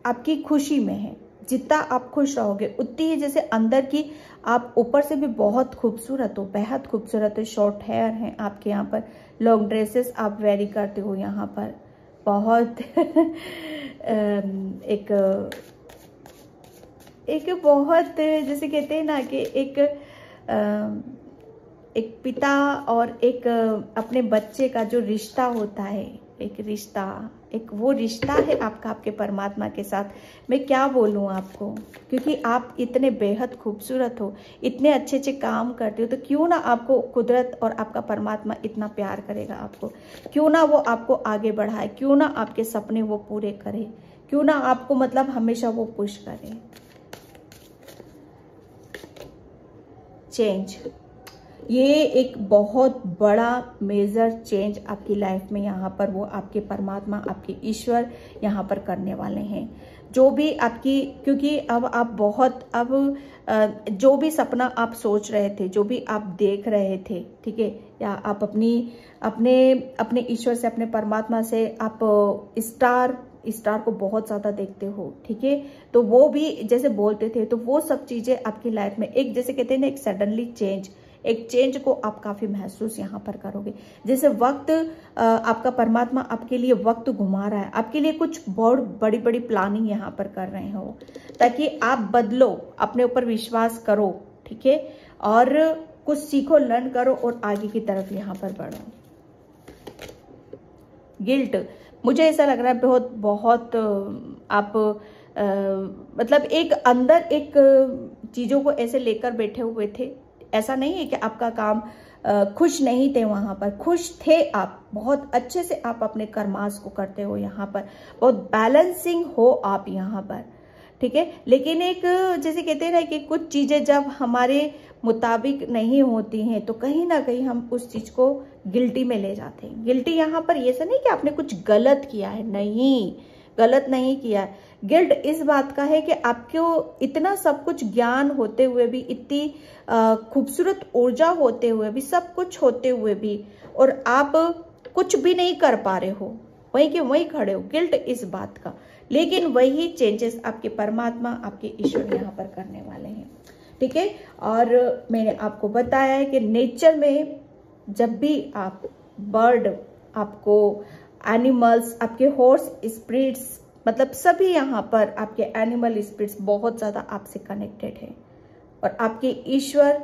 आपकी खुशी में है। जितना आप खुश रहोगे उतनी ही जैसे अंदर की आप ऊपर से भी बहुत खूबसूरत हो, बेहद खूबसूरत है। शॉर्ट हेयर है आपके यहाँ पर, लॉन्ग ड्रेसेस आप वेरी करते हो यहाँ पर, बहुत एक बहुत जैसे कहते हैं ना कि एक पिता और एक अपने बच्चे का जो रिश्ता होता है, एक रिश्ता, एक वो रिश्ता है आपका आपके परमात्मा के साथ। मैं क्या बोलूँ आपको, क्योंकि आप इतने बेहद खूबसूरत हो, इतने अच्छे अच्छे काम करते हो, तो क्यों ना आपको कुदरत और आपका परमात्मा इतना प्यार करेगा आपको, क्यों ना वो आपको आगे बढ़ाए, क्यों ना आपके सपने वो पूरे करे, क्यों ना आपको मतलब हमेशा वो पुश करे। चेंज, ये एक बहुत बड़ा मेजर चेंज आपकी लाइफ में यहाँ पर वो आपके परमात्मा, आपके ईश्वर यहाँ पर करने वाले हैं। जो भी आपकी, क्योंकि अब आप बहुत, अब जो भी सपना आप सोच रहे थे, जो भी आप देख रहे थे, ठीक है, या आप अपने ईश्वर से, अपने परमात्मा से आप स्टार को बहुत ज्यादा देखते हो, ठीक है, तो वो भी जैसे बोलते थे, तो वो सब चीजें आपकी लाइफ में एक जैसे कहते हैं ना, एक सडनली चेंज, एक चेंज को आप काफी महसूस यहाँ पर करोगे। जैसे वक्त आपका परमात्मा आपके लिए वक्त घुमा रहा है, आपके लिए कुछ बहुत बड़ी बड़ी प्लानिंग यहाँ पर कर रहे हो, ताकि आप बदलो, अपने ऊपर विश्वास करो, ठीक है, और कुछ सीखो, लर्न करो और आगे की तरफ यहाँ पर बढ़ो। गिल्ट, मुझे ऐसा लग रहा है बहुत आप मतलब एक अंदर एक चीजों को ऐसे लेकर बैठे हुए थे। ऐसा नहीं है कि आपका काम खुश नहीं थे, वहां पर खुश थे आप, बहुत अच्छे से आप अपने कर्मास को करते हो यहाँ पर, बहुत बैलेंसिंग हो आप यहाँ पर, ठीक है। लेकिन एक जैसे कहते हैं ना कि कुछ चीजें जब हमारे मुताबिक नहीं होती हैं तो कहीं ना कहीं हम उस चीज को गिल्टी में ले जाते हैं। गिल्टी यहाँ पर ये नहीं कि आपने कुछ गलत किया है, नहीं, गलत नहीं किया है। गिल्ट इस बात का है कि आपको इतना सब कुछ ज्ञान होते हुए भी, इतनी खूबसूरत ऊर्जा होते हुए भी, सब कुछ होते हुए भी, और आप कुछ भी नहीं कर पा रहे हो, वहीं के वहीं खड़े हो। गिल्ट इस बात का, लेकिन वही चेंजेस आपके परमात्मा, आपके ईश्वर यहाँ पर करने वाले हैं, ठीक है। और मैंने आपको बताया है कि नेचर में जब भी आप बर्ड, आपको एनिमल्स, आपके हॉर्स स्पिरिट्स, मतलब सभी यहाँ पर आपके एनिमल स्पिरिट्स बहुत ज्यादा आपसे कनेक्टेड है, और आपके ईश्वर,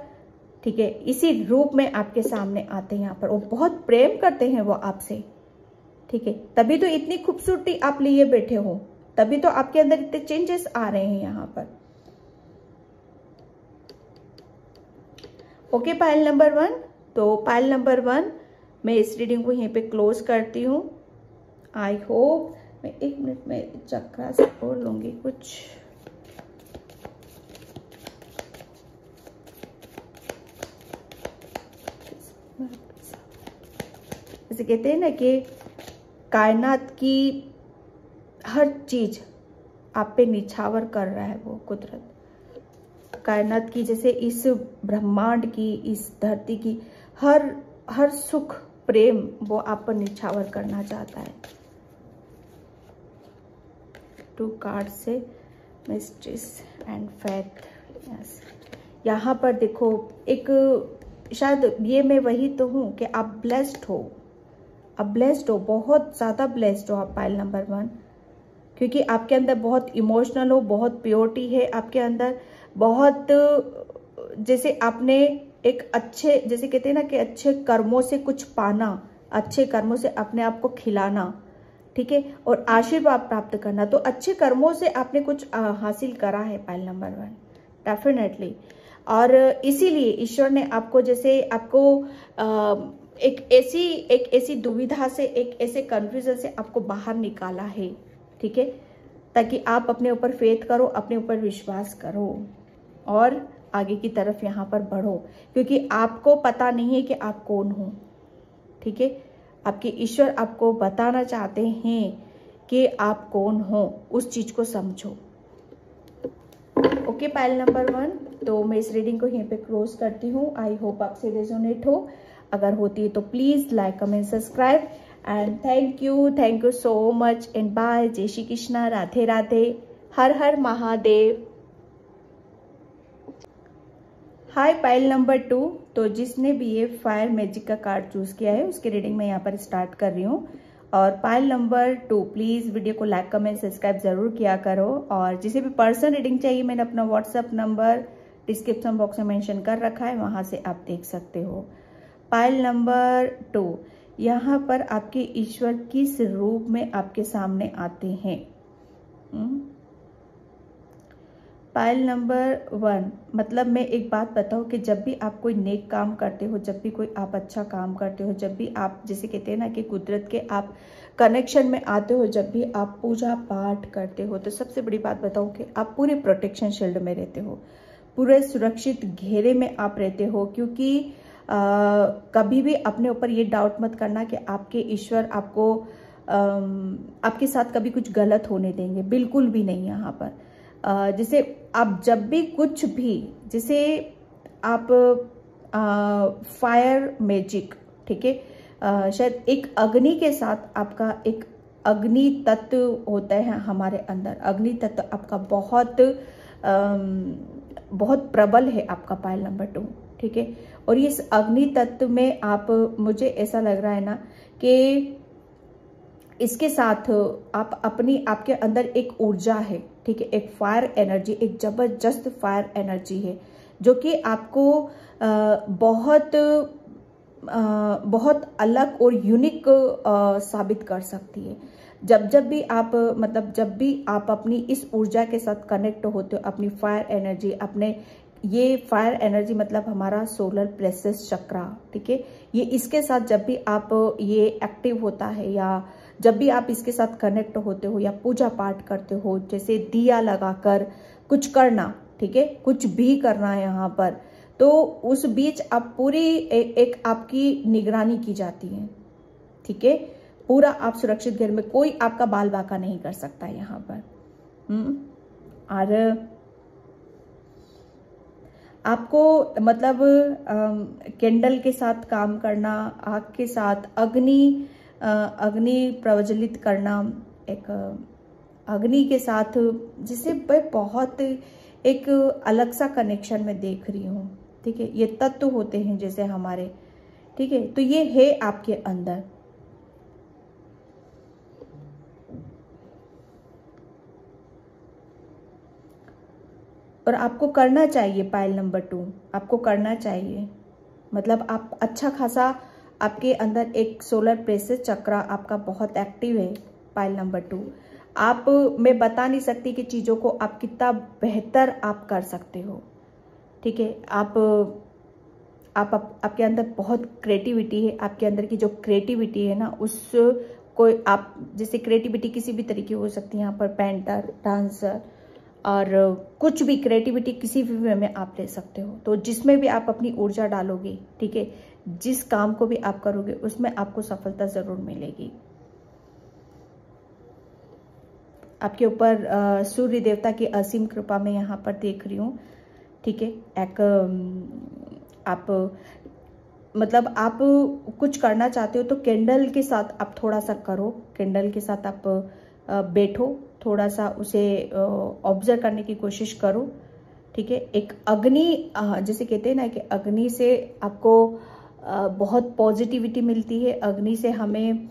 ठीक है, इसी रूप में आपके सामने आते हैं यहाँ पर, वो बहुत प्रेम करते हैं वो आपसे, ठीक है। तभी तो इतनी खूबसूरती आप लिए बैठे हो, तभी तो आपके अंदर इतने चेंजेस आ रहे हैं यहाँ पर। ओके, पाइल नंबर 1, तो पाइल नंबर 1 मैं इस रीडिंग को यहीं पे क्लोज करती हूँ। आई होप, मैं 1 मिनट में चक्रा से और लूंगी कुछ। जैसे कहते हैं ना कि कायनात की हर चीज आप पे निछावर कर रहा है वो कुदरत, कायनात की, जैसे इस ब्रह्मांड की, इस धरती की हर सुख प्रेम वो आप पर निछावर करना चाहता है। 2 कार्ड से मिस्ट्रेस एंड फेथ, यस। यहाँ पर देखो, एक शायद ये मैं वही तो हूँ कि आप ब्लेस्ड हो, आप ब्लेस्ड हो, बहुत ज्यादा ब्लेस्ड हो आप, पाइल नंबर 1, क्योंकि आपके अंदर बहुत इमोशनल हो, बहुत प्योरिटी है आपके अंदर, बहुत जैसे आपने एक अच्छे, जैसे कहते हैं ना कि अच्छे कर्मों से कुछ पाना, अच्छे कर्मों से अपने आप को खिलाना, ठीक है, और आशीर्वाद प्राप्त करना, तो अच्छे कर्मों से आपने कुछ हासिल करा है पाइल नंबर 1, डेफिनेटली। और इसीलिए ईश्वर ने आपको, जैसे आपको एक ऐसी दुविधा से, एक ऐसे कंफ्यूजन से आपको बाहर निकाला है, ठीक है, ताकि आप अपने ऊपर फेथ करो, अपने ऊपर विश्वास करो और आगे की तरफ यहाँ पर बढ़ो, क्योंकि आपको पता नहीं है कि आप कौन हो, ठीक है। आपके ईश्वर आपको बताना चाहते हैं कि आप कौन हो, उस चीज को समझो। ओके पाइल नंबर 1, तो मैं इस रीडिंग को यहीं पे क्लोज करती हूँ। आई होप आपसे रेजोनेट हो, अगर होती है तो please like comment subscribe and thank you so much and bye. जय श्री कृष्णा, राधे राधे, हर हर महादेव। हाय पाइल नंबर 2, तो जिसने भी ये फायर मैजिक का कार्ड चूज किया है उसकी रीडिंग मैं यहाँ पर स्टार्ट कर रही हूँ। और पाइल नंबर 2 प्लीज वीडियो को लाइक कमेंट सब्सक्राइब जरूर किया करो। और जिसे भी पर्सनल रीडिंग चाहिए मैंने अपना व्हाट्सएप नंबर डिस्क्रिप्शन बॉक्स में मेंशन कर रखा है, वहां से आप देख सकते हो। पाइल नंबर 2, यहाँ पर आपके ईश्वर किस रूप में आपके सामने आते हैं। पाइल नंबर 1, मतलब मैं एक बात बताऊं कि जब भी आप कोई नेक काम करते हो, जब भी कोई आप अच्छा काम करते हो, जब भी आप जिसे कहते हैं ना कि कुदरत के आप कनेक्शन में आते हो, जब भी आप पूजा पाठ करते हो, तो सबसे बड़ी बात बताऊं कि आप पूरे प्रोटेक्शन शील्ड में रहते हो, पूरे सुरक्षित घेरे में आप रहते हो। क्योंकि कभी भी अपने ऊपर ये डाउट मत करना कि आपके ईश्वर आपको आपके साथ कभी कुछ गलत होने देंगे, बिल्कुल भी नहीं। यहाँ पर जैसे आप जब भी कुछ भी, जैसे आप फायर मैजिक, ठीक है, शायद एक अग्नि के साथ आपका एक अग्नि तत्व होता है हमारे अंदर, अग्नि तत्व आपका बहुत प्रबल है आपका पाइल नंबर 2, ठीक है। और इस अग्नि तत्व में आप, मुझे ऐसा लग रहा है ना कि इसके साथ आप आपके अंदर एक ऊर्जा है, ठीक है, एक फायर एनर्जी, एक जबरदस्त फायर एनर्जी है जो कि आपको बहुत अलग और यूनिक साबित कर सकती है। जब भी आप, मतलब जब भी आप अपनी इस ऊर्जा के साथ कनेक्ट होते हो, अपनी फायर एनर्जी, अपने ये फायर एनर्जी मतलब हमारा सोलर प्लेक्सस चक्रा, ठीक है, ये इसके साथ जब भी आप ये एक्टिव होता है या जब भी आप इसके साथ कनेक्ट होते हो या पूजा पाठ करते हो, जैसे दिया लगाकर कुछ करना, ठीक है, कुछ भी करना है यहाँ पर, तो उस बीच आप पूरी एक आपकी निगरानी की जाती है, ठीक है, पूरा आप सुरक्षित घर में, कोई आपका बाल बाका नहीं कर सकता यहाँ पर। और आपको मतलब कैंडल के साथ काम करना, आग के साथ अग्नि प्रज्वलित करना, एक अग्नि के साथ, जिसे मैं बहुत एक अलग सा कनेक्शन में देख रही हूँ, ठीक है। ये तत्व होते हैं जैसे हमारे, ठीक है, तो ये है आपके अंदर। और आपको करना चाहिए पाइल नंबर 2, आपको करना चाहिए, मतलब आप अच्छा खासा, आपके अंदर एक सोलर प्लेक्सस चक्रा आपका बहुत एक्टिव है पाइल नंबर 2। आप, मैं बता नहीं सकती कि चीजों को आप कितना बेहतर आप कर सकते हो, ठीक है। आपके अंदर बहुत क्रिएटिविटी है, आपके अंदर की जो क्रिएटिविटी है ना, उस कोई आप, जैसे क्रिएटिविटी किसी भी तरीके हो सकती है यहाँ पर, पेंटर, डांसर, और कुछ भी क्रिएटिविटी किसी भी वे में आप ले सकते हो। तो जिसमें भी आप अपनी ऊर्जा डालोगे, ठीक है, जिस काम को भी आप करोगे उसमें आपको सफलता जरूर मिलेगी। आपके ऊपर सूर्य देवता की असीम कृपा में यहाँ पर देख रही हूँ, ठीक है। एक आप, मतलब आप कुछ करना चाहते हो तो कैंडल के साथ आप थोड़ा सा करो, कैंडल के साथ आप बैठो, थोड़ा सा उसे ऑब्जर्व करने की कोशिश करो, ठीक है। एक अग्नि, जैसे कहते हैं ना कि अग्नि से आपको बहुत पॉजिटिविटी मिलती है, अग्नि से हमें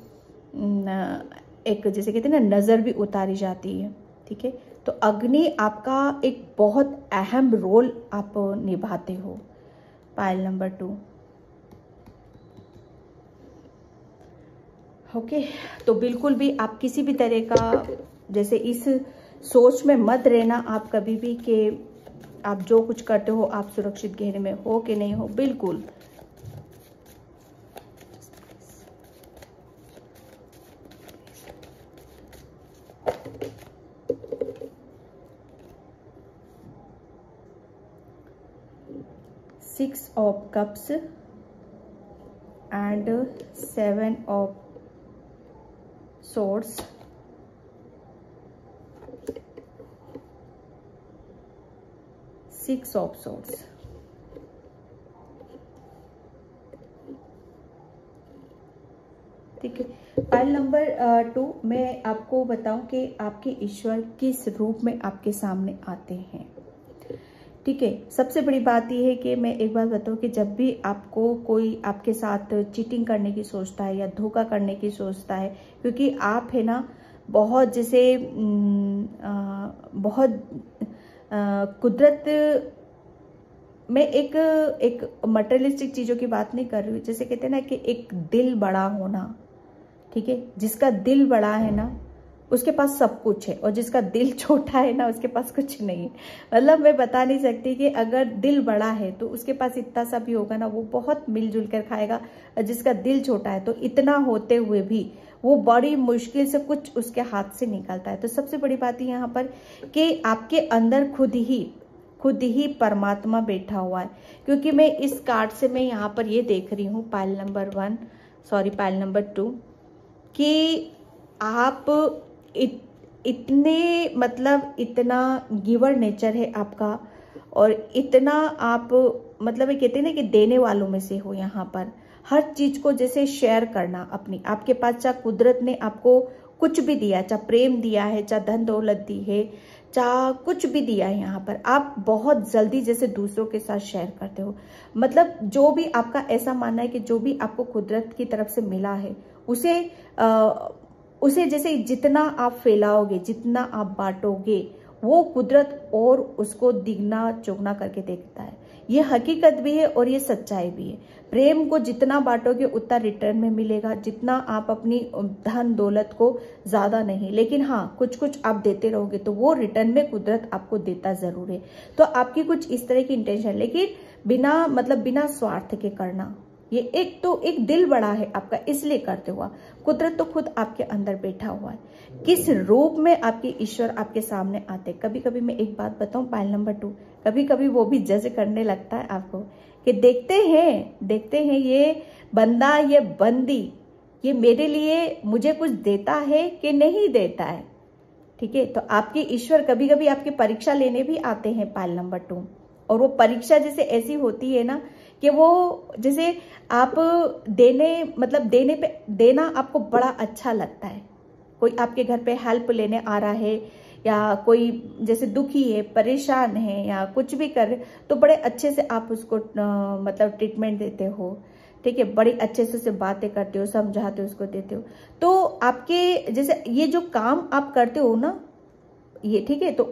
एक, जैसे कहते हैं ना, नजर भी उतारी जाती है, ठीक है। तो अग्नि आपका एक बहुत अहम रोल आप निभाते हो पाइल नंबर 2, ओके। तो बिल्कुल भी आप किसी भी तरह का, जैसे इस सोच में मत रहना आप कभी भी कि आप जो कुछ करते हो आप सुरक्षित घेरे में हो कि नहीं हो, बिल्कुल। Six of Cups and 7 of Swords. 6 of swords. ठीक है। पाइल नंबर 2 मैं आपको बताऊं कि आपके ईश्वर किस रूप में आपके सामने आते हैं। ठीक है, सबसे बड़ी बात यह है कि मैं एक बात बताऊं कि जब भी आपको कोई आपके साथ चीटिंग करने की सोचता है या धोखा करने की सोचता है, क्योंकि आप है ना बहुत जैसे बहुत कुदरत में एक मटेरियलिस्टिक चीजों की बात नहीं कर रही हूँ, जैसे कहते हैं ना कि एक दिल बड़ा होना। ठीक है, जिसका दिल बड़ा है ना उसके पास सब कुछ है, और जिसका दिल छोटा है ना उसके पास कुछ नहीं है। मतलब मैं बता नहीं सकती कि अगर दिल बड़ा है तो उसके पास इतना सा भी होगा ना, वो बहुत मिलजुल कर खाएगा। जिसका दिल छोटा है तो इतना होते हुए भी वो बड़ी मुश्किल से कुछ उसके हाथ से निकलता है। तो सबसे बड़ी बात यहाँ पर कि आपके अंदर खुद ही परमात्मा बैठा हुआ है। क्योंकि मैं इस कार्ड से मैं यहाँ पर ये देख रही हूँ पाइल नंबर 2 कि आप इतने मतलब इतना गिवर नेचर है आपका, और इतना आप मतलब ये कहते हैं ना कि देने वालों में से हो। यहाँ पर हर चीज को जैसे शेयर करना अपनी, आपके पास चाहे कुदरत ने आपको कुछ भी दिया, चाहे प्रेम दिया है, चाहे धन दौलत दी है, चाहे कुछ भी दिया है, यहाँ पर आप बहुत जल्दी जैसे दूसरों के साथ शेयर करते हो। मतलब जो भी आपका ऐसा मानना है कि जो भी आपको कुदरत की तरफ से मिला है उसे जैसे जितना आप फैलाओगे, जितना आप बांटोगे, वो कुदरत और उसको दिगना चौगना करके देखता है। ये हकीकत भी है और ये सच्चाई भी है। प्रेम को जितना बांटोगे उतना रिटर्न में मिलेगा, जितना आप अपनी धन दौलत को ज्यादा नहीं, लेकिन हाँ कुछ कुछ आप देते रहोगे तो वो रिटर्न में कुदरत आपको देता जरूर है। तो आपकी कुछ इस तरह की इंटेंशन, लेकिन बिना स्वार्थ के करना। ये एक दिल बड़ा है आपका, इसलिए करते हुआ। कुदरत तो खुद आपके अंदर बैठा हुआ है। किस रूप में आपके ईश्वर आपके सामने आते। कभी कभी मैं एक बात बताऊं पाइल नंबर 2, कभी कभी वो भी जज करने लगता है आपको कि देखते हैं ये बंदा, ये बंदी, ये मेरे लिए मुझे कुछ देता है कि नहीं देता है। ठीक है, तो आपके ईश्वर कभी कभी आपकी परीक्षा लेने भी आते हैं पाइल नंबर 2। और वो परीक्षा जैसे ऐसी होती है ना कि वो जैसे आप देना आपको बड़ा अच्छा लगता है। कोई आपके घर पे हेल्प लेने आ रहा है, या कोई जैसे दुखी है, परेशान है, या कुछ भी कर रहे, तो बड़े अच्छे से आप उसको मतलब ट्रीटमेंट देते हो। ठीक है, बड़ी अच्छे से बातें करते हो, समझाते हो, उसको देते हो। तो आपके जैसे ये जो काम आप करते हो ना, ये ठीक है, तो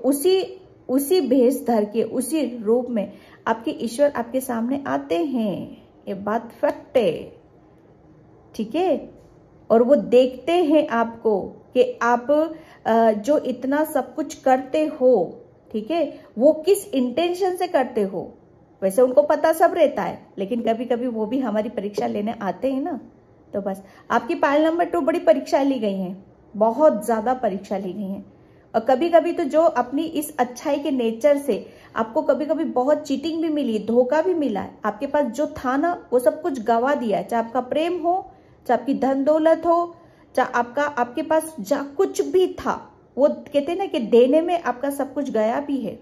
उसी भेष धर के, उसी रूप में आपके ईश्वर आपके सामने आते हैं। ये बात फैक्ट है। ठीक है, और वो देखते हैं आपको कि आप जो इतना सब कुछ करते हो, ठीक है, वो किस इंटेंशन से करते हो। वैसे उनको पता सब रहता है, लेकिन कभी कभी वो भी हमारी परीक्षा लेने आते हैं ना। तो बस आपकी पाइल नंबर 2 बड़ी परीक्षा ली गई है, बहुत ज्यादा परीक्षा ली गई है। और कभी कभी तो जो अपनी इस अच्छाई के नेचर से आपको कभी कभी बहुत चीटिंग भी मिली, धोखा भी मिला है। आपके पास जो था ना वो सब कुछ गवा दिया है, चाहे आपका प्रेम हो, चाहे आपकी धन दौलत हो, चाहे आपके पास जा कुछ भी था, वो कहते हैं ना कि देने में आपका सब कुछ गया भी है,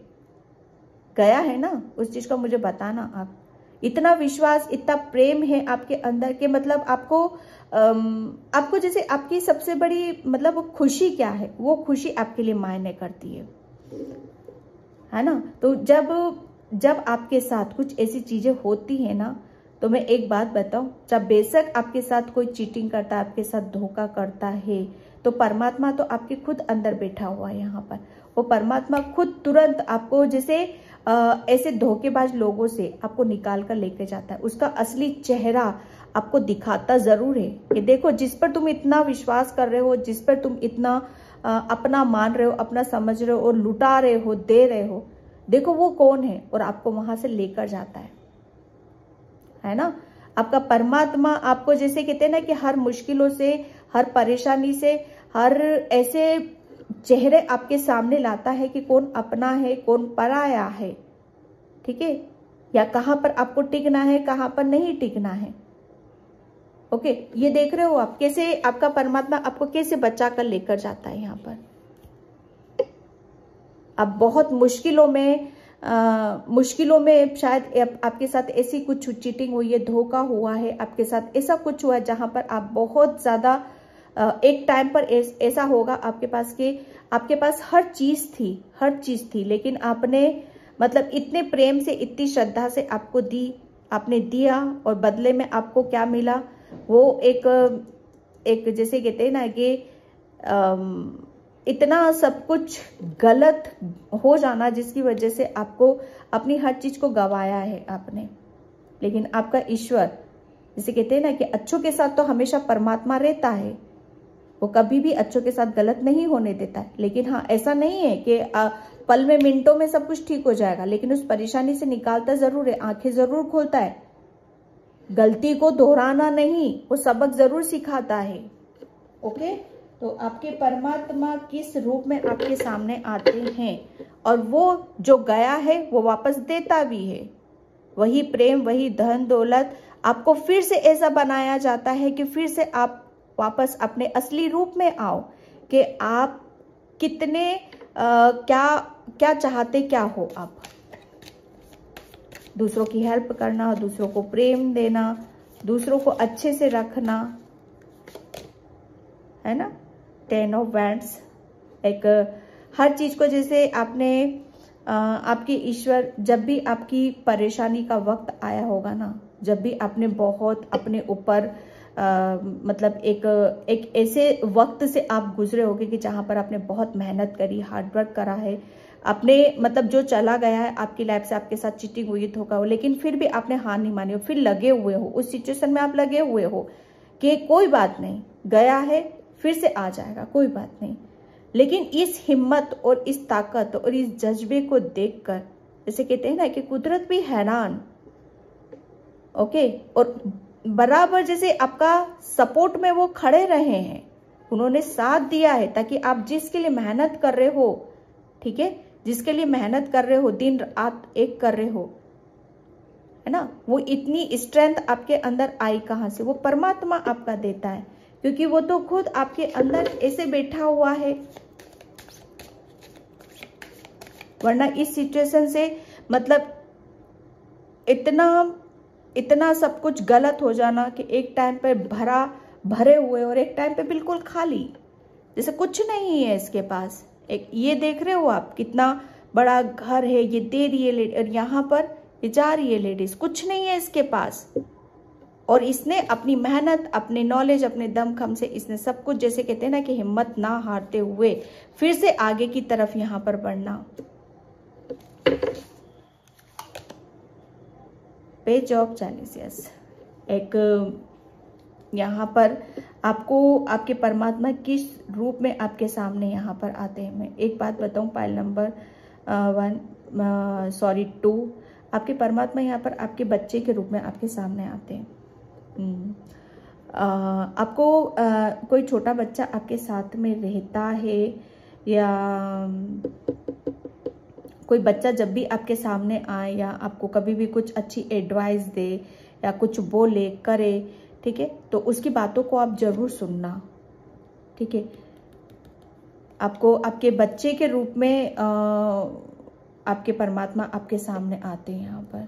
गया है ना। उस चीज का मुझे बताना। आप इतना विश्वास, इतना प्रेम है आपके अंदर के मतलब आपको जैसे आपकी सबसे बड़ी मतलब खुशी क्या है, वो खुशी आपके लिए मायने करती है ना। तो जब आपके साथ कुछ ऐसी चीजें होती है ना, तो मैं एक बात बताऊं, जब बेशक आपके साथ कोई चीटिंग करता है, आपके साथ धोखा करता है, तो परमात्मा तो आपके खुद अंदर बैठा हुआ है। यहाँ पर वो परमात्मा खुद तुरंत आपको जैसे ऐसे धोखेबाज लोगों से आपको निकाल कर लेके जाता है। उसका असली चेहरा आपको दिखाता जरूर है कि देखो, जिस पर तुम इतना विश्वास कर रहे हो, जिस पर तुम इतना अपना मान रहे हो, अपना समझ रहे हो और लुटा रहे हो, दे रहे हो, देखो वो कौन है, और आपको वहां से लेकर जाता है ना। आपका परमात्मा आपको जैसे कहते हैं ना कि हर मुश्किलों से, हर परेशानी से, हर ऐसे चेहरे आपके सामने लाता है कि कौन अपना है, कौन पराया है। ठीक है, या कहां पर आपको टिकना है, कहां पर नहीं टिकना है। ओके, ये देख रहे हो आप कैसे आपका परमात्मा आपको कैसे बचा कर लेकर जाता है। यहाँ पर आप बहुत मुश्किलों में मुश्किलों में शायद आपके साथ ऐसी कुछ चीटिंग हुई है, धोखा हुआ है, आपके साथ ऐसा कुछ हुआ है जहां पर आप बहुत ज्यादा एक टाइम पर ऐसा होगा आपके पास कि आपके पास हर चीज थी, लेकिन आपने मतलब इतने प्रेम से, इतनी श्रद्धा से आपने दिया, और बदले में आपको क्या मिला, वो एक जैसे कहते हैं ना कि इतना सब कुछ गलत हो जाना, जिसकी वजह से आपको अपनी हर चीज को गवाया है आपने। लेकिन आपका ईश्वर, जिसे कहते हैं ना कि अच्छों के साथ तो हमेशा परमात्मा रहता है, वो कभी भी अच्छों के साथ गलत नहीं होने देता है। लेकिन हाँ, ऐसा नहीं है कि पल में, मिनटों में सब कुछ ठीक हो जाएगा, लेकिन उस परेशानी से निकालता जरूर है, आंखें जरूर खोलता है, गलती को दोहराना नहीं, वो सबक जरूर सिखाता है। ओके, तो आपके परमात्मा किस रूप में आपके सामने आते हैं, और वो जो गया है वो वापस देता भी है। वही प्रेम, वही धन दौलत आपको फिर से ऐसा बनाया जाता है कि फिर से आप वापस अपने असली रूप में आओ, कि आप कितने क्या चाहते क्या हो आप। दूसरों की हेल्प करना, दूसरों को प्रेम देना, दूसरों को अच्छे से रखना, है ना। 10 ऑफ वैंड्स, एक हर चीज को जैसे आपने आपके ईश्वर, जब भी आपकी परेशानी का वक्त आया होगा ना, जब भी आपने बहुत अपने ऊपर मतलब एक ऐसे वक्त से आप गुजरे होगे कि जहां पर आपने बहुत मेहनत करी, हार्डवर्क करा है, आपने मतलब जो चला गया है आपकी लाइफ से, आपके साथ चीटिंग हुई, धोखा हो, लेकिन फिर भी आपने हार नहीं मानी हो, फिर लगे हुए हो उस सिचुएशन में, आप लगे हुए हो कि कोई बात नहीं, गया है फिर से आ जाएगा, कोई बात नहीं। लेकिन इस हिम्मत और इस ताकत और इस जज्बे को देखकर, जैसे कहते हैं ना कि कुदरत भी हैरान। ओके, और बराबर जैसे आपका सपोर्ट में वो खड़े रहे हैं, उन्होंने साथ दिया है, ताकि आप जिसके लिए मेहनत कर रहे हो, ठीक है, जिसके लिए मेहनत कर रहे हो, दिन रात एक कर रहे हो, है ना, वो इतनी स्ट्रेंथ आपके अंदर आई कहां से? वो परमात्मा आपका देता है, क्योंकि वो तो खुद आपके अंदर ऐसे बैठा हुआ है। वरना इस सिचुएशन से मतलब इतना सब कुछ गलत हो जाना कि एक टाइम पे भरे हुए और एक टाइम पे बिल्कुल खाली, जैसे कुछ नहीं है इसके पास। एक ये देख रहे हो आप, कितना बड़ा घर है, ये दे रही है लेडी, और यहाँ पर ये जा रही है लेडीज, कुछ नहीं है इसके पास। और इसने अपनी मेहनत, अपने नॉलेज, अपने दमखम से इसने सब कुछ, जैसे कहते हैं ना कि हिम्मत ना हारते हुए फिर से आगे की तरफ यहाँ पर बढ़ना। पेज ऑफ चैलेंजेस, एक यहाँ पर आपको आपके परमात्मा किस रूप में आपके सामने यहाँ पर आते हैं। मैं एक बात बताऊं, पाइल नंबर 2, आपके परमात्मा यहाँ पर आपके बच्चे के रूप में आपके सामने आते हैं। आपको कोई छोटा बच्चा आपके साथ में रहता है, या कोई बच्चा जब भी आपके सामने आए, या आपको कभी भी कुछ अच्छी एडवाइस दे या कुछ बोले करे, ठीक है, तो उसकी बातों को आप जरूर सुनना, ठीक है। आपको आपके बच्चे के रूप में आपके परमात्मा आपके सामने आते हैं यहाँ पर,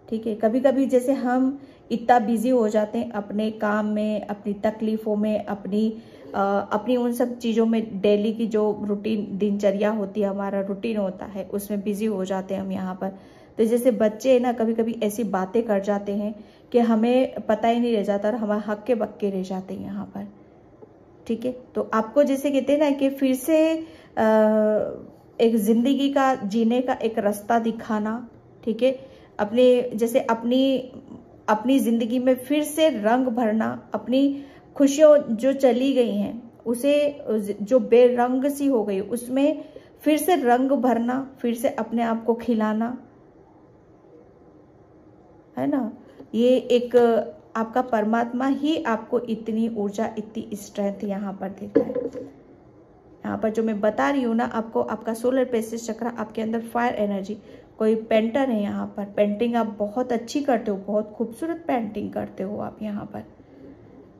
ठीक है। कभी कभी जैसे हम इतना बिजी हो जाते हैं अपने काम में, अपनी तकलीफों में, अपनी उन सब चीज़ों में, डेली की जो रूटीन दिनचर्या होती है, हमारा रूटीन होता है, उसमें बिजी हो जाते हैं हम यहाँ पर। तो जैसे बच्चे ना कभी कभी ऐसी बातें कर जाते हैं कि हमें पता ही नहीं रह जाता, और हमारे हक्के बक्के रह जाते हैं यहाँ पर, ठीक है। तो आपको जैसे कहते हैं ना कि फिर से एक जिंदगी का जीने का एक रास्ता दिखाना, ठीक है, जैसे अपनी जिंदगी में फिर से रंग भरना, अपनी खुशियों जो चली गई हैं उसे, जो बेरंग सी हो गई, उसमें फिर से रंग भरना, फिर से अपने आप को खिलाना, है ना। ये एक आपका परमात्मा ही आपको इतनी ऊर्जा, इतनी स्ट्रेंथ यहाँ पर देता है। यहाँ पर जो मैं बता रही हूँ ना आपको, आपका सोलर प्लेक्सस चक्र, आपके अंदर फायर एनर्जी, कोई पेंटर है यहाँ पर, पेंटिंग आप बहुत अच्छी करते हो, बहुत खूबसूरत पेंटिंग करते हो आप यहाँ पर,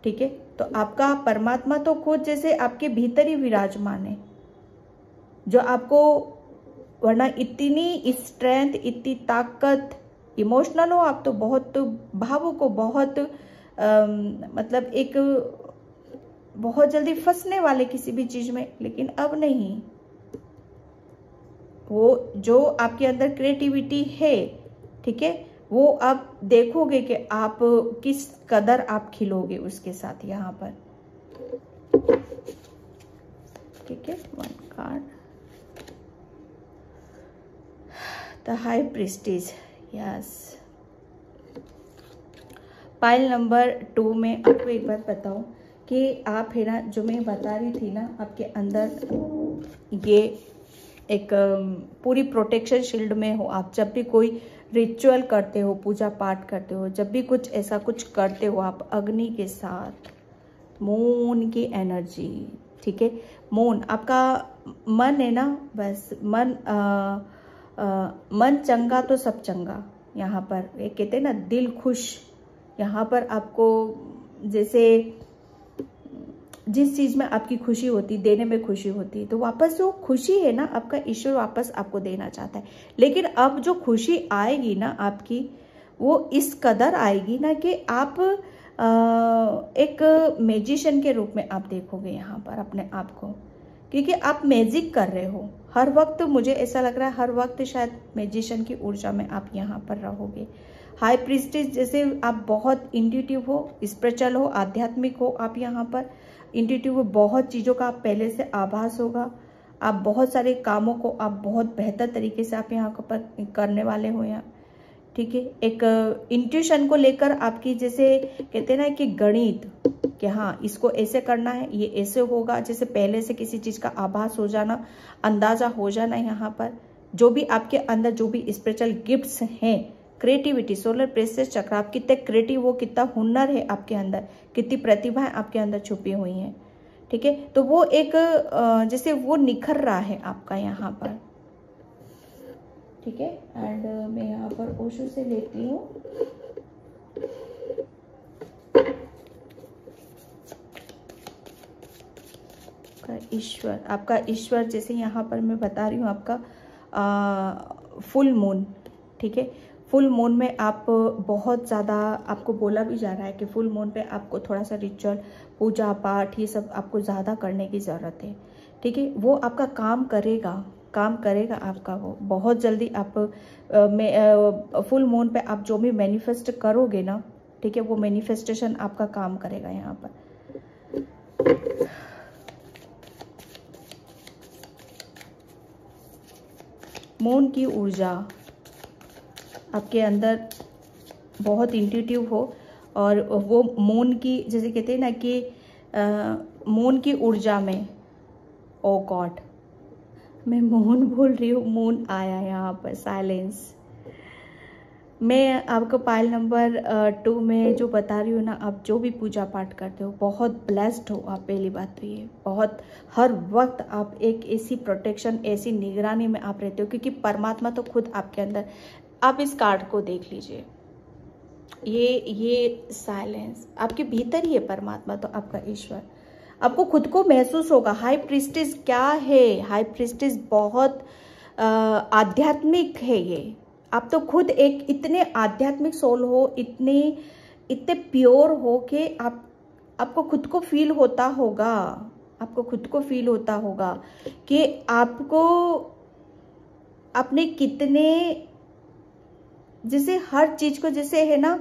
ठीक है। तो आपका परमात्मा तो खुद जैसे आपके भीतर ही विराजमान है, जो आपको वरना इतनी स्ट्रेंथ, इतनी ताकत, इमोशनल हो आप तो बहुत भावुक हो, बहुत मतलब एक बहुत जल्दी फंसने वाले किसी भी चीज में, लेकिन अब नहीं। वो जो आपके अंदर क्रिएटिविटी है, ठीक है, वो आप देखोगे कि आप किस कदर आप खिलोगे उसके साथ यहाँ पर, ठीक है। 1 card, the high priestess, yes. Pile number 2 में आपको एक बात बताऊं कि आप है ना, जो मैं बता रही थी ना, आपके अंदर ये एक पूरी प्रोटेक्शन शील्ड में हो आप। जब भी कोई रिचुअल करते हो, पूजा पाठ करते हो, जब भी कुछ ऐसा कुछ करते हो आप अग्नि के साथ, मून की एनर्जी, ठीक है। मून आपका मन है ना, बस मन मन चंगा तो सब चंगा। यहाँ पर एक कहते हैं ना दिल खुश, यहाँ पर आपको जैसे जिस चीज में आपकी खुशी होती, देने में खुशी होती, तो वापस जो खुशी है ना आपका, ईश्वर वापस आपको देना चाहता है। लेकिन अब जो खुशी आएगी ना आपकी, वो इस कदर आएगी ना कि आप एक मैजिशियन के रूप में आप देखोगे यहाँ पर अपने आप को, क्योंकि आप मैजिक कर रहे हो हर वक्त। मुझे ऐसा लग रहा है हर वक्त शायद मैजिशियन की ऊर्जा में आप यहाँ पर रहोगे। हाई प्रीस्टेज जैसे आप बहुत इंट्यूटिव हो, स्पिरिचुअल हो, आध्यात्मिक हो, आप यहाँ पर इंट्यूटिव हो, बहुत चीज़ों का आप पहले से आभास होगा। आप बहुत सारे कामों को आप बहुत बेहतर तरीके से आप यहाँ पर करने वाले हो यहाँ, ठीक है। एक इंट्यूशन को लेकर आपकी, जैसे कहते हैं ना कि गणित, कि हाँ इसको ऐसे करना है, ये ऐसे होगा, जैसे पहले से किसी चीज़ का आभास हो जाना, अंदाजा हो जाना यहाँ पर। जो भी आपके अंदर जो भी स्पिरिचुअल गिफ्ट्स हैं, क्रिएटिविटी, सोलर प्लेक्सस चक्र, आप कितने क्रिएटिव हो, कितना हुनर है आपके अंदर, कितनी प्रतिभाएं आपके अंदर छुपी हुई हैं, ठीक है। तो वो एक जैसे वो निखर रहा है आपका यहाँ पर, ठीक है। एंड मैं यहाँ पर ओशो से लेती हूँ। ईश्वर, आपका ईश्वर जैसे यहाँ पर मैं बता रही हूँ आपका फुल मून, ठीक है। फुल मून में आप बहुत ज़्यादा, आपको बोला भी जा रहा है कि फुल मून पे आपको थोड़ा सा रिचुअल, पूजा पाठ, ये सब आपको ज़्यादा करने की ज़रूरत है, ठीक है। वो आपका काम करेगा आपका, वो बहुत जल्दी आप फुल मून पे आप जो भी मैनिफेस्ट करोगे ना, ठीक है, वो मैनिफेस्टेशन आपका काम करेगा यहाँ पर। मून की ऊर्जा आपके अंदर बहुत इंट्यूटिव हो, और वो मून की, जैसे कहते हैं ना कि मून की ऊर्जा में, ओ गॉड मैं मून बोल रही हूँ, मून आया यहाँ पर, साइलेंस। मैं आपको पाइल नंबर 2 में जो बता रही हूँ ना, आप जो भी पूजा पाठ करते हो बहुत ब्लेस्ड हो आप। पहली बात तो ये, बहुत हर वक्त आप एक ऐसी प्रोटेक्शन, ऐसी निगरानी में आप रहते हो, क्योंकि परमात्मा तो खुद आपके अंदर। आप इस कार्ड को देख लीजिए, ये साइलेंस आपके भीतर ही है परमात्मा, तो आपका ईश्वर। आपको खुद को महसूस होगा। हाई प्रीस्टेज क्या है? हाई प्रीस्टेज बहुत आध्यात्मिक है ये। आप तो खुद एक इतने आध्यात्मिक सोल हो, इतने प्योर हो कि आपको खुद को फील होता होगा, आपको खुद को फील होता होगा कि आपको अपने कितने, जैसे हर चीज को जैसे है ना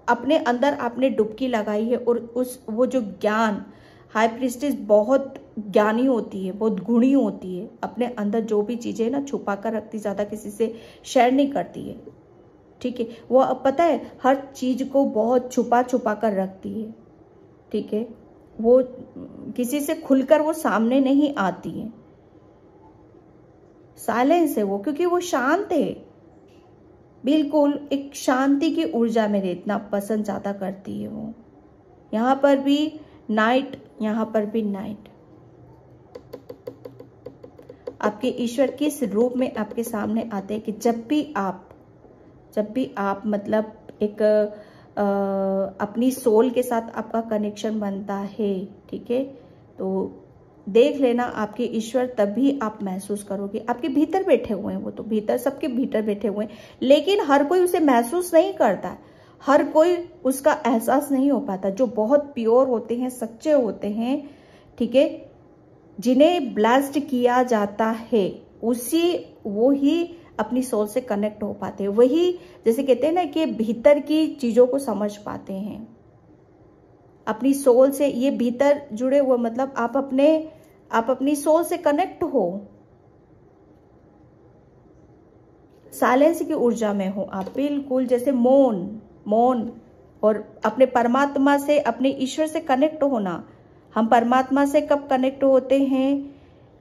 अपने अंदर आपने डुबकी लगाई है, और वो जो ज्ञान, हाई प्रीस्टेज बहुत ज्ञानी होती है, बहुत गुणी होती है, अपने अंदर जो भी चीजें ना छुपा कर रखती, ज्यादा किसी से शेयर नहीं करती है, ठीक है। वो अब पता है हर चीज को बहुत छुपा कर रखती है, ठीक है। वो किसी से खुलकर वो सामने नहीं आती है, साइलेंस है वो, क्योंकि वो शांत है, बिल्कुल एक शांति की ऊर्जा में रहना पसंद ज्यादा करती है वो। यहाँ पर भी नाइट, यहाँ पर भी नाइट। आपके ईश्वर किस रूप में आपके सामने आते हैं कि जब भी आप मतलब एक अपनी सोल के साथ आपका कनेक्शन बनता है, ठीक है, तो देख लेना आपके ईश्वर, तभी आप महसूस करोगे। आपके भीतर बैठे हुए हैं, वो तो भीतर, सबके भीतर बैठे हुए हैं, लेकिन हर कोई उसे महसूस नहीं करता है, हर कोई उसका एहसास नहीं हो पाता। जो बहुत प्योर होते हैं, सच्चे होते हैं, ठीक है, जिन्हें ब्लेस्ड किया जाता है, वो ही अपनी सोल से कनेक्ट हो पाते हैं। वही जैसे कहते हैं ना कि भीतर की चीजों को समझ पाते हैं अपनी सोल से। ये भीतर जुड़े हुए मतलब आप अपनी सोल से कनेक्ट हो, साइलेंस की ऊर्जा में हो आप, बिल्कुल जैसे मौन और अपने परमात्मा से, अपने ईश्वर से कनेक्ट होना। हम परमात्मा से कब कनेक्ट होते हैं,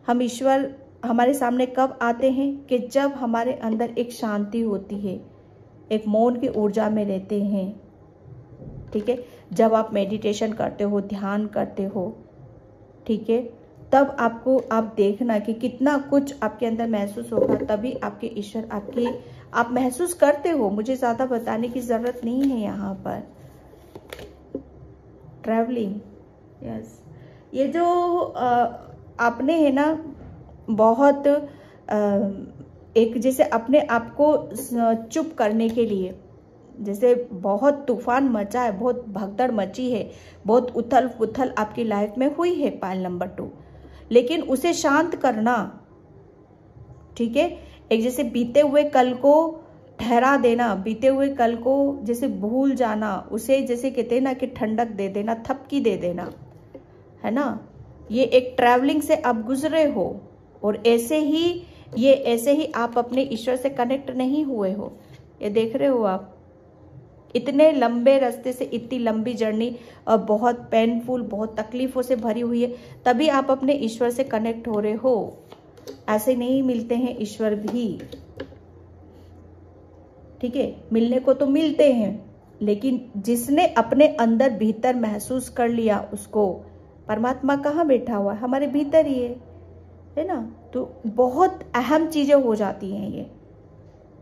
हम ईश्वर हमारे सामने कब आते हैं, कि जब हमारे अंदर एक शांति होती है, एक मौन की ऊर्जा में रहते हैं, ठीक है। जब आप मेडिटेशन करते हो, ध्यान करते हो, ठीक है, तब आप देखना कि कितना कुछ आपके अंदर महसूस होगा। तभी आपके ईश्वर आप महसूस करते हो। मुझे ज्यादा बताने की जरूरत नहीं है यहाँ पर। ट्रैवलिंग, यस, ये जो आपने है ना बहुत एक जैसे अपने आप को चुप करने के लिए, जैसे बहुत तूफान मचा है, बहुत भगदड़ मची है, बहुत उथल पुथल आपकी लाइफ में हुई है, पाइल नंबर 2, लेकिन उसे शांत करना, ठीक है। एक जैसे बीते हुए कल को ठहरा देना, बीते हुए कल को जैसे भूल जाना, उसे जैसे कहते हैं ना कि ठंडक दे देना, थपकी दे देना, है ना। ये एक ट्रैवलिंग से आप गुजरे हो, और ऐसे ही आप अपने ईश्वर से कनेक्ट नहीं हुए हो। ये देख रहे हो आप, इतने लंबे रास्ते से, इतनी लंबी जर्नी, और बहुत पेनफुल, बहुत तकलीफों से भरी हुई है, तभी आप अपने ईश्वर से कनेक्ट हो रहे हो। ऐसे नहीं मिलते हैं ईश्वर भी, ठीक है। मिलने को तो मिलते हैं, लेकिन जिसने अपने अंदर भीतर महसूस कर लिया, उसको परमात्मा कहाँ बैठा हुआ है, हमारे भीतर ही है ना। तो बहुत अहम चीजें हो जाती हैं ये,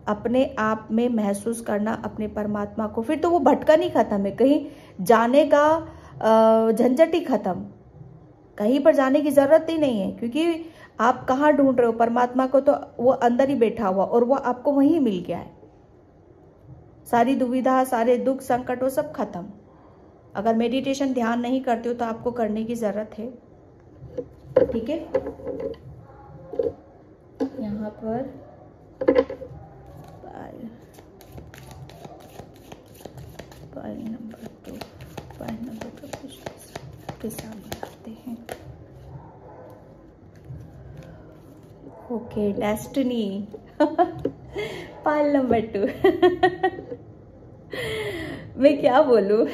अपने आप में महसूस करना अपने परमात्मा को। फिर तो वो भटकन ही खत्म है, कहीं जाने का झंझट ही खत्म, कहीं पर जाने की जरूरत ही नहीं है, क्योंकि आप कहाँ ढूंढ रहे हो परमात्मा को, तो वो अंदर ही बैठा हुआ, और वो आपको वहीं मिल गया है। सारी दुविधा, सारे दुख, संकट, वो सब खत्म। अगर मेडिटेशन, ध्यान नहीं करते हो तो आपको करने की जरूरत है, ठीक है। यहाँ पर पाइल नंबर 2 कुछ के सामने आते हैं। ओके, डेस्टिनी पाइल नंबर 2 मैं क्या बोलूं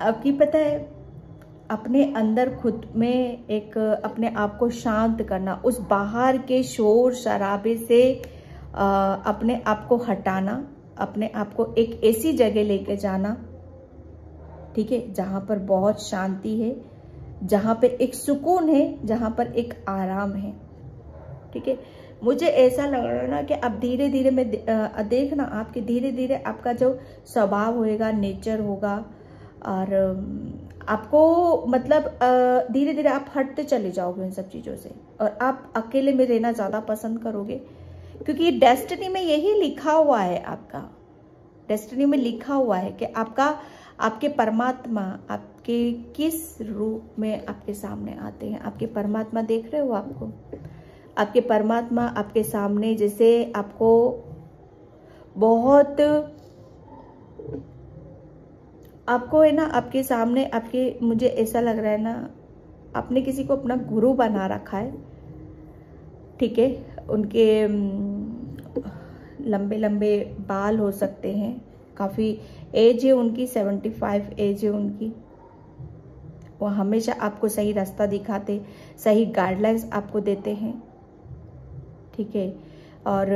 आपकी पता है, अपने अंदर खुद में एक अपने आप को शांत करना, उस बाहर के शोर शराबे से अपने आप को हटाना, अपने आप को एक ऐसी जगह लेके जाना, ठीक है, जहां पर बहुत शांति है, जहां पे एक सुकून है, जहां पर एक आराम है, ठीक है। मुझे ऐसा लग रहा है ना कि अब धीरे धीरे मैं देखना आपके, धीरे धीरे आपका जो स्वभाव होएगा, नेचर होगा, और आपको मतलब धीरे धीरे आप हटते चले जाओगे इन सब चीजों से, और आप अकेले में रहना ज्यादा पसंद करोगे, क्योंकि डेस्टिनी में यही लिखा हुआ है। आपका डेस्टिनी में लिखा हुआ है कि आपके परमात्मा आपके किस रूप में आपके सामने आते हैं। आपके परमात्मा देख रहे हो, आपके परमात्मा आपके सामने जैसे आपको बहुत, आपको है ना, आपके सामने, मुझे ऐसा लग रहा है ना, आपने किसी को अपना गुरु बना रखा है, ठीक है। उनके लंबे लंबे बाल हो सकते हैं, काफी एज है उनकी, 75 एज है उनकी। वो हमेशा आपको सही रास्ता दिखाते, सही गाइडलाइंस आपको देते हैं, ठीक है। और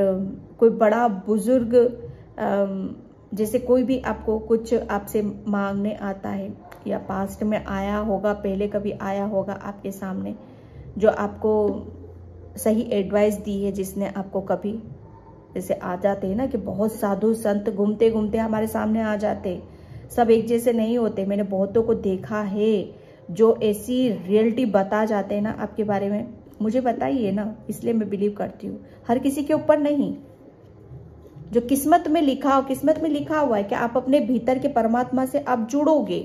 कोई बड़ा बुजुर्ग, जैसे कोई भी आपको कुछ आपसे मांगने आता है, या पास्ट में आया होगा, पहले कभी आया होगा आपके सामने, जो आपको सही एडवाइस दी है, जिसने आपको कभी, जैसे आ जाते हैं ना कि बहुत साधु संत घूमते घूमते हमारे सामने आ जाते, सब एक जैसे नहीं होते। मैंने बहुतों को देखा है जो ऐसी रियलिटी बता जाते हैं ना आपके बारे में, मुझे पता ही है ना, इसलिए मैं बिलीव करती हूँ। हर किसी के ऊपर नहीं, जो किस्मत में लिखा हो, किस्मत में लिखा हुआ है कि आप अपने भीतर के परमात्मा से आप जुड़ोगे,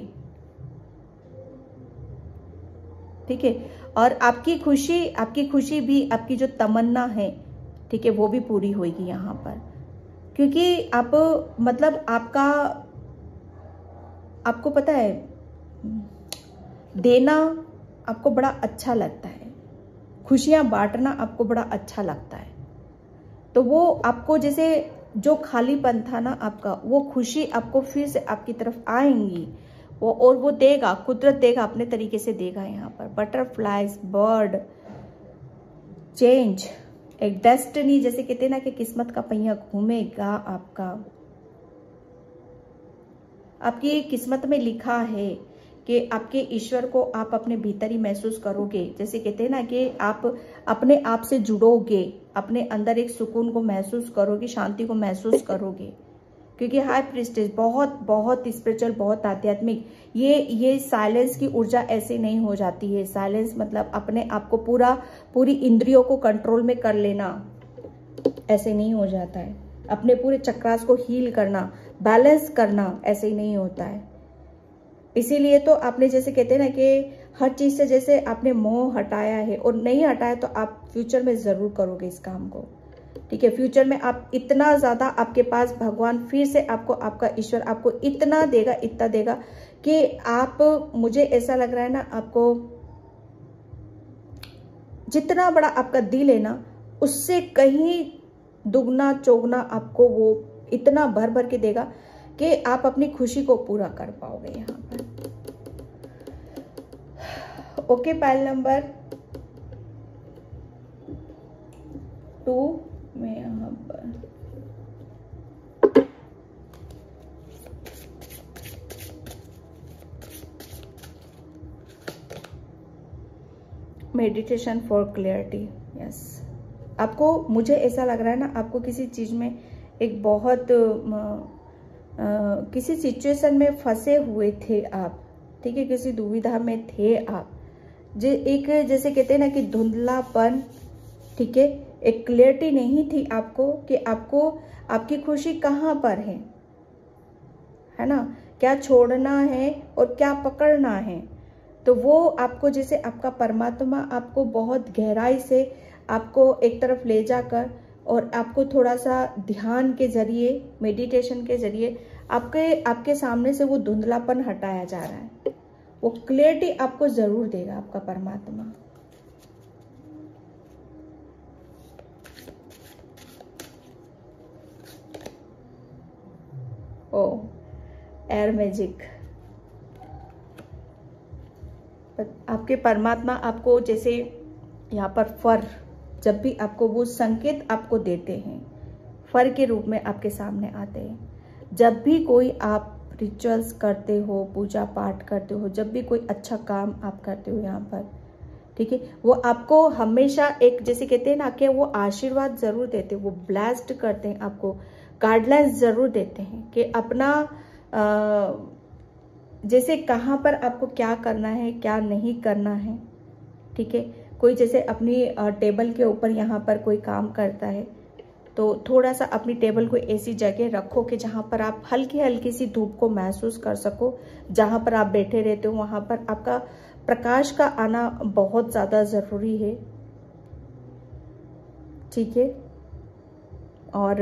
ठीक है। और आपकी खुशी भी, आपकी जो तमन्ना है, ठीक है, वो भी पूरी होगी यहाँ पर। क्योंकि आप मतलब आपको पता है देना आपको बड़ा अच्छा लगता है, खुशियां बांटना आपको बड़ा अच्छा लगता है। तो वो आपको जैसे जो खालीपन था ना आपका, वो खुशी आपको फिर से आपकी तरफ आएंगी, वो देगा, कुदरत देगा, अपने तरीके से देगा। यहाँ पर बटरफ्लाइज, बर्ड, चेंज, एक डेस्टिनी, जैसे कहते हैं ना कि किस्मत का पहिया घूमेगा आपकी किस्मत में लिखा है कि आपके ईश्वर को आप अपने भीतर ही महसूस करोगे। जैसे कहते हैं ना कि आप अपने आप से जुड़ोगे, अपने अंदर एक सुकून को महसूस करोगे, शांति को महसूस करोगे। क्योंकि हाई प्रीस्टेस बहुत स्पिरिचुअल, बहुत आध्यात्मिक। ये साइलेंस की ऊर्जा ऐसे नहीं हो जाती है। साइलेंस मतलब अपने आप को पूरी इंद्रियों को कंट्रोल में कर लेना, ऐसे नहीं हो जाता है। अपने पूरे चक्रास को हील करना, बैलेंस करना, ऐसे ही नहीं होता है। इसीलिए तो आपने जैसे कहते हैं ना कि हर चीज से जैसे आपने मोह हटाया है और नहीं हटाया, तो आप फ्यूचर में जरूर करोगे इस काम को, ठीक है। फ्यूचर में आप इतना ज्यादा, आपके पास भगवान फिर से आपको, आपका ईश्वर आपको इतना देगा कि आप, मुझे ऐसा लग रहा है ना, आपको जितना बड़ा आपका दिल है ना, उससे कहीं दुगना चौगुना आपको वो इतना भर भर के देगा कि आप अपनी खुशी को पूरा कर पाओगे यहाँ पर। ओके, पाइल नंबर 2 में यहाँ पर मेडिटेशन फॉर क्लियरिटी। यस, आपको, मुझे ऐसा लग रहा है ना, आपको किसी चीज में एक बहुत किसी सिचुएशन में फंसे हुए थे आप, ठीक है, किसी दुविधा में थे आप, एक जैसे कहते हैं ना कि धुंधलापन, ठीक है, एक क्लियरिटी नहीं थी आपको कि आपको आपकी खुशी कहाँ पर है ना, क्या छोड़ना है और क्या पकड़ना है। तो वो आपको, जैसे आपका परमात्मा आपको बहुत गहराई से आपको एक तरफ ले जाकर और आपको थोड़ा सा ध्यान के जरिए, मेडिटेशन के जरिए आपके सामने से वो धुंधलापन हटाया जा रहा है। वो क्लियरिटी आपको जरूर देगा आपका परमात्मा। ओ, एयर मैजिक, आपके परमात्मा आपको जैसे यहाँ पर फर, जब भी आपको वो संकेत आपको देते हैं, फर के रूप में आपके सामने आते हैं। जब भी कोई आप रिचुअल्स करते हो, पूजा पाठ करते हो, जब भी कोई अच्छा काम आप करते हो यहाँ पर, ठीक है, वो आपको हमेशा एक, जैसे कहते हैं ना कि वो आशीर्वाद जरूर देते हैं, वो ब्लेस्ड करते हैं, आपको गाइडलाइंस जरूर देते हैं कि अपना जैसे कहाँ पर आपको क्या करना है, क्या नहीं करना है, ठीक है। कोई जैसे अपनी टेबल के ऊपर यहाँ पर कोई काम करता है, तो थोड़ा सा अपनी टेबल को ऐसी जगह रखो कि जहाँ पर आप हल्की हल्की सी धूप को महसूस कर सको। जहाँ पर आप बैठे रहते हो वहाँ पर आपका प्रकाश का आना बहुत ज़्यादा ज़रूरी है, ठीक है। और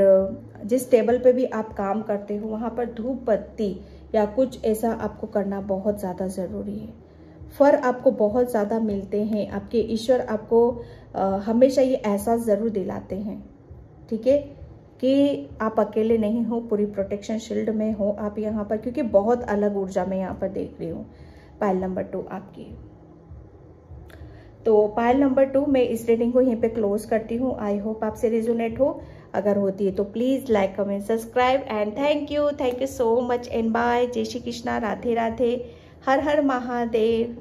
जिस टेबल पे भी आप काम करते हो वहाँ पर धूप बत्ती या कुछ ऐसा आपको करना बहुत ज़्यादा ज़रूरी है। फर आपको बहुत ज़्यादा मिलते हैं, आपके ईश्वर आपको हमेशा ये एहसास ज़रूर दिलाते हैं, ठीक है, कि आप अकेले नहीं हो, पूरी प्रोटेक्शन शील्ड में हो आप यहाँ पर, क्योंकि बहुत अलग ऊर्जा में यहाँ पर देख रही हूँ। पायल नंबर 2 आपकी, तो पायल नंबर 2 मैं इस रीडिंग को यहीं पे क्लोज करती हूँ। आई होप आपसे रेजोनेट हो, अगर होती है तो please like, comment, subscribe and thank you so much and bye. जय श्री कृष्णा, राधे राधे, हर हर महादेव।